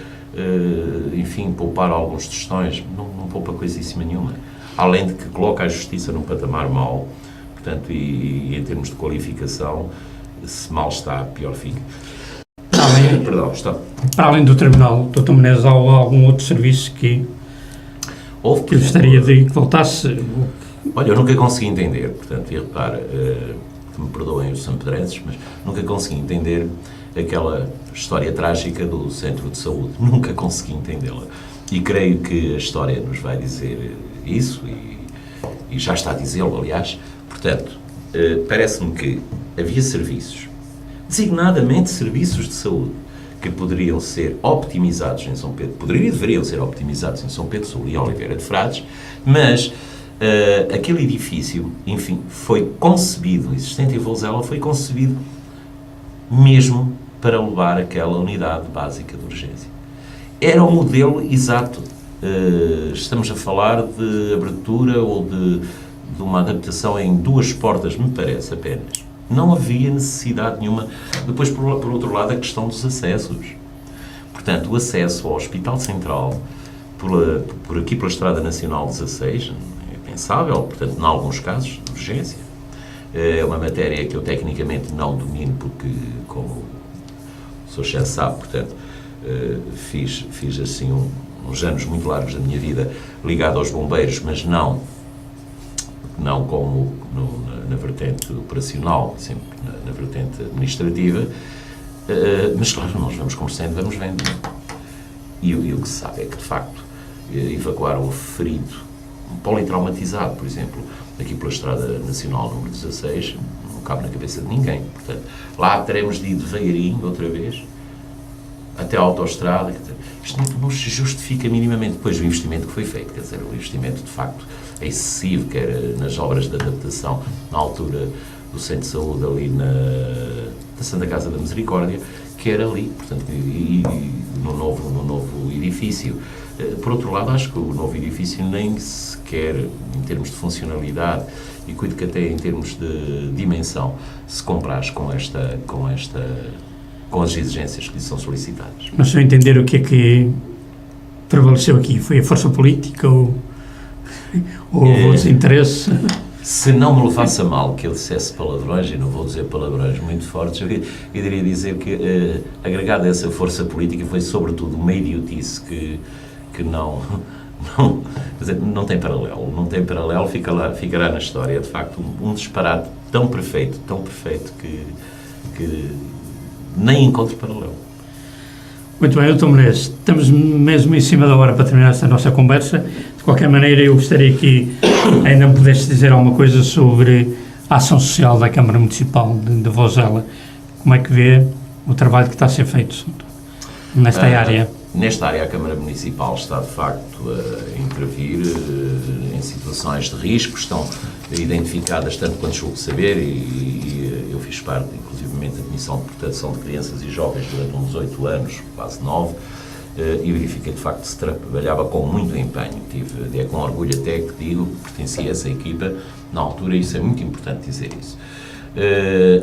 enfim, poupar alguns tostões. Não poupa coisíssima nenhuma. Além de que coloca a justiça num patamar mau, portanto, e em termos de qualificação, se mal está, pior fica. Perdão, está. Para além do Tribunal, Dr. Menezes, há algum outro serviço que gostaria de que voltasse? Olha, eu nunca consegui entender, portanto, e repara, que me perdoem os sampedrenses, mas nunca consegui entender aquela história trágica do Centro de Saúde. Nunca consegui entendê-la. E creio que a história nos vai dizer isso, e já está a dizê-lo, aliás. Portanto, parece-me que havia serviços, designadamente serviços de saúde, que poderiam ser optimizados em São Pedro, poderiam e deveriam ser optimizados em São Pedro Sul e Oliveira de Frades, mas aquele edifício, enfim, foi concebido, existente em Vozela, foi concebido mesmo para levar aquela unidade básica de urgência. Era o modelo exato. Estamos a falar de abertura ou de uma adaptação em 2 portas, me parece apenas. Não havia necessidade nenhuma. Depois, por outro lado, a questão dos acessos. Portanto, o acesso ao Hospital Central por aqui pela Estrada Nacional 16 é pensável, portanto, em alguns casos, de urgência. É uma matéria que eu tecnicamente não domino, porque, como o Sr. chefe sabe, portanto, fiz assim uns anos muito largos da minha vida ligado aos bombeiros, mas não como na vertente operacional, sempre na vertente administrativa, mas claro, nós vamos conversando, vamos vendo. E o que se sabe é que, de facto, evacuar um ferido, um politraumatizado, por exemplo, aqui pela Estrada Nacional número 16, não cabe na cabeça de ninguém. Portanto, lá teremos de ir devagarinho, outra vez, até a autoestrada. Quer dizer, isto não se justifica minimamente depois do investimento que foi feito. Quer dizer, o investimento, de facto, é excessivo, quer nas obras de adaptação, na altura do Centro de Saúde ali da Santa Casa da Misericórdia, quer ali, portanto, e no novo edifício. Por outro lado, acho que o novo edifício nem sequer, em termos de funcionalidade, e cuido que até em termos de dimensão, se comparas com as exigências que lhe são solicitadas. Mas se eu entender o que é que prevaleceu aqui, foi a força política ou outros interesses? Se não me levasse a mal que eu dissesse palavrões, e não vou dizer palavrões muito fortes, eu iria dizer que, agregado a essa força política, foi sobretudo uma idiotice que não quer dizer, não tem paralelo, ficará na história, de facto, um disparate tão perfeito que nem encontro paralelo. Muito bem, Dr. Menezes, estamos mesmo em cima da hora para terminar esta nossa conversa. De qualquer maneira, eu gostaria que ainda me pudesse dizer alguma coisa sobre a ação social da Câmara Municipal de Vozela. Como é que vê o trabalho que está a ser feito? nesta área? Nesta área, a Câmara Municipal está, de facto, a intervir em situações de risco, estão identificadas tanto quanto julgo saber, e eu fiz parte, inclusivamente, da Comissão de Proteção de Crianças e Jovens durante uns 8 anos, quase 9, e verifiquei, de facto, que se trabalhava com muito empenho. É com orgulho até que digo que pertencia a essa equipa na altura, e isso é muito importante dizer isso.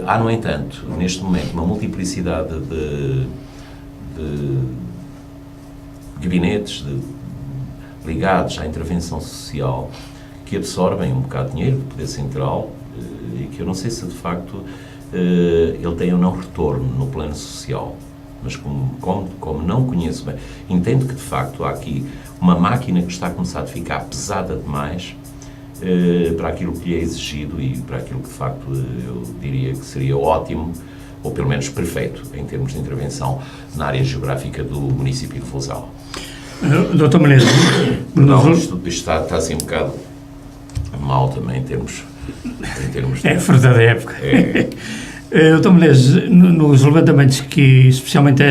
Há, no entanto, neste momento, uma multiplicidade de gabinetes ligados à intervenção social que absorvem um bocado de dinheiro do Poder Central, e que eu não sei se de facto ele tem ou não retorno no plano social, mas como não conheço bem, entendo que de facto há aqui uma máquina que está a começar a ficar pesada demais para aquilo que lhe é exigido e para aquilo que de facto eu diria que seria ótimo, ou pelo menos perfeito, em termos de intervenção na área geográfica do município de Vozel. Dr. Menezes, Não, isto está assim um bocado mal também em termos de... É fruto da época. Dr. Menezes, nos levantamentos que especialmente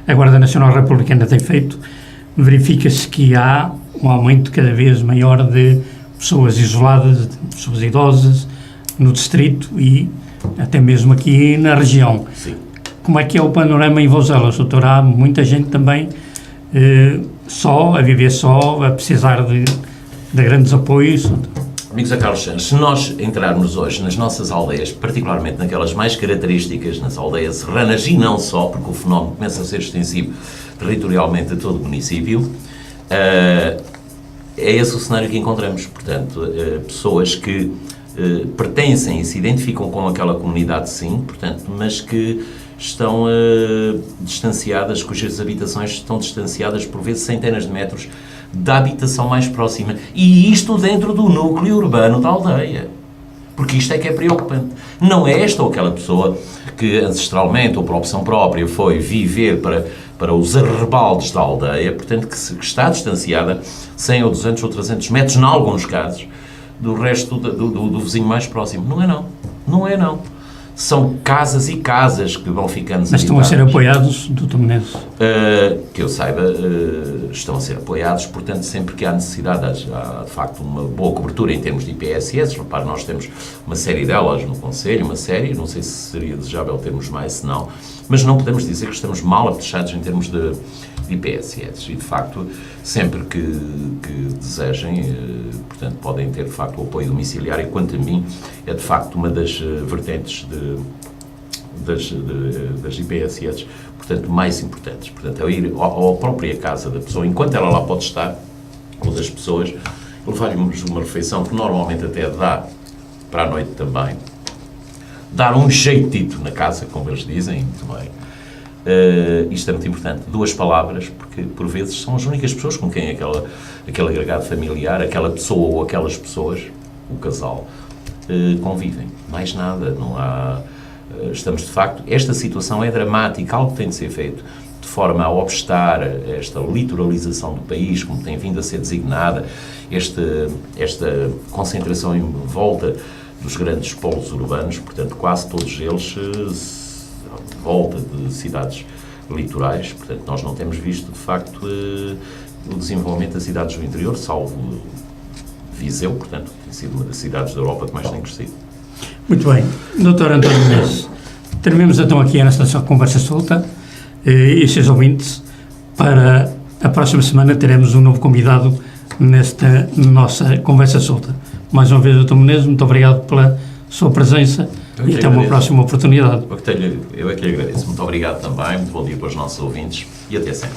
a Guarda Nacional Republicana tem feito, verifica-se que há um aumento cada vez maior de pessoas isoladas, de pessoas idosas no distrito e até mesmo aqui na região. Sim. Como é que é o panorama em Vozelas, doutor? Há muita gente também a viver só, a precisar de grandes apoios. Amigos da Carlos Santos, se nós entrarmos hoje nas nossas aldeias, particularmente naquelas mais características, nas aldeias serranas, e não só, porque o fenómeno começa a ser extensivo territorialmente a todo o município, é esse o cenário que encontramos. Portanto, pessoas que pertencem e se identificam com aquela comunidade, sim, portanto, mas que estão distanciadas, cujas habitações estão distanciadas por vezes centenas de metros da habitação mais próxima. E isto dentro do núcleo urbano da aldeia. Porque isto é que é preocupante. Não é esta ou aquela pessoa que ancestralmente ou por opção própria foi viver para os arrebaldes da aldeia, portanto, que está distanciada 100 ou 200 ou 300 metros, em alguns casos, do resto do vizinho mais próximo. Não é não. Não é não. São casas e casas que vão ficando desabitadas. Mas estão a ser apoiados, Dr. Menezes? Que eu saiba, estão a ser apoiados, portanto, sempre que há necessidade, há de facto uma boa cobertura em termos de IPSS. Repare, nós temos uma série delas no Conselho, não sei se seria desejável termos mais, se não, mas não podemos dizer que estamos mal apetrechados em termos de IPSS, e de facto, sempre que desejem, portanto, podem ter de facto o apoio domiciliário, e quanto a mim, é de facto uma das vertentes das IPSS, portanto, mais importantes. Portanto, é ir à própria casa da pessoa, enquanto ela lá pode estar, ou das pessoas, levar-lhes uma refeição que normalmente até dá para a noite também, dar um jeitito na casa, como eles dizem, muito bem. Isto é muito importante. 2 palavras, porque por vezes são as únicas pessoas com quem aquele agregado familiar, aquela pessoa ou aquelas pessoas, o casal, convivem. Mais nada, não há... Estamos, de facto, esta situação é dramática, algo que tem de ser feito de forma a obstar esta litoralização do país, como tem vindo a ser designada, esta concentração em volta dos grandes polos urbanos, portanto, quase todos eles volta de cidades litorais. Portanto, nós não temos visto, de facto, o desenvolvimento das cidades do interior, salvo Viseu, portanto, tem sido uma das cidades da Europa que mais tem crescido. Muito bem. Dr. António Menezes, terminamos então aqui a nossa conversa solta, e seus ouvintes, para a próxima semana teremos um novo convidado nesta nossa conversa solta. Mais uma vez, Dr. Menezes, muito obrigado pela sua presença e até uma próxima oportunidade. Eu é que lhe agradeço. Muito obrigado também, muito bom dia para os nossos ouvintes e até sempre.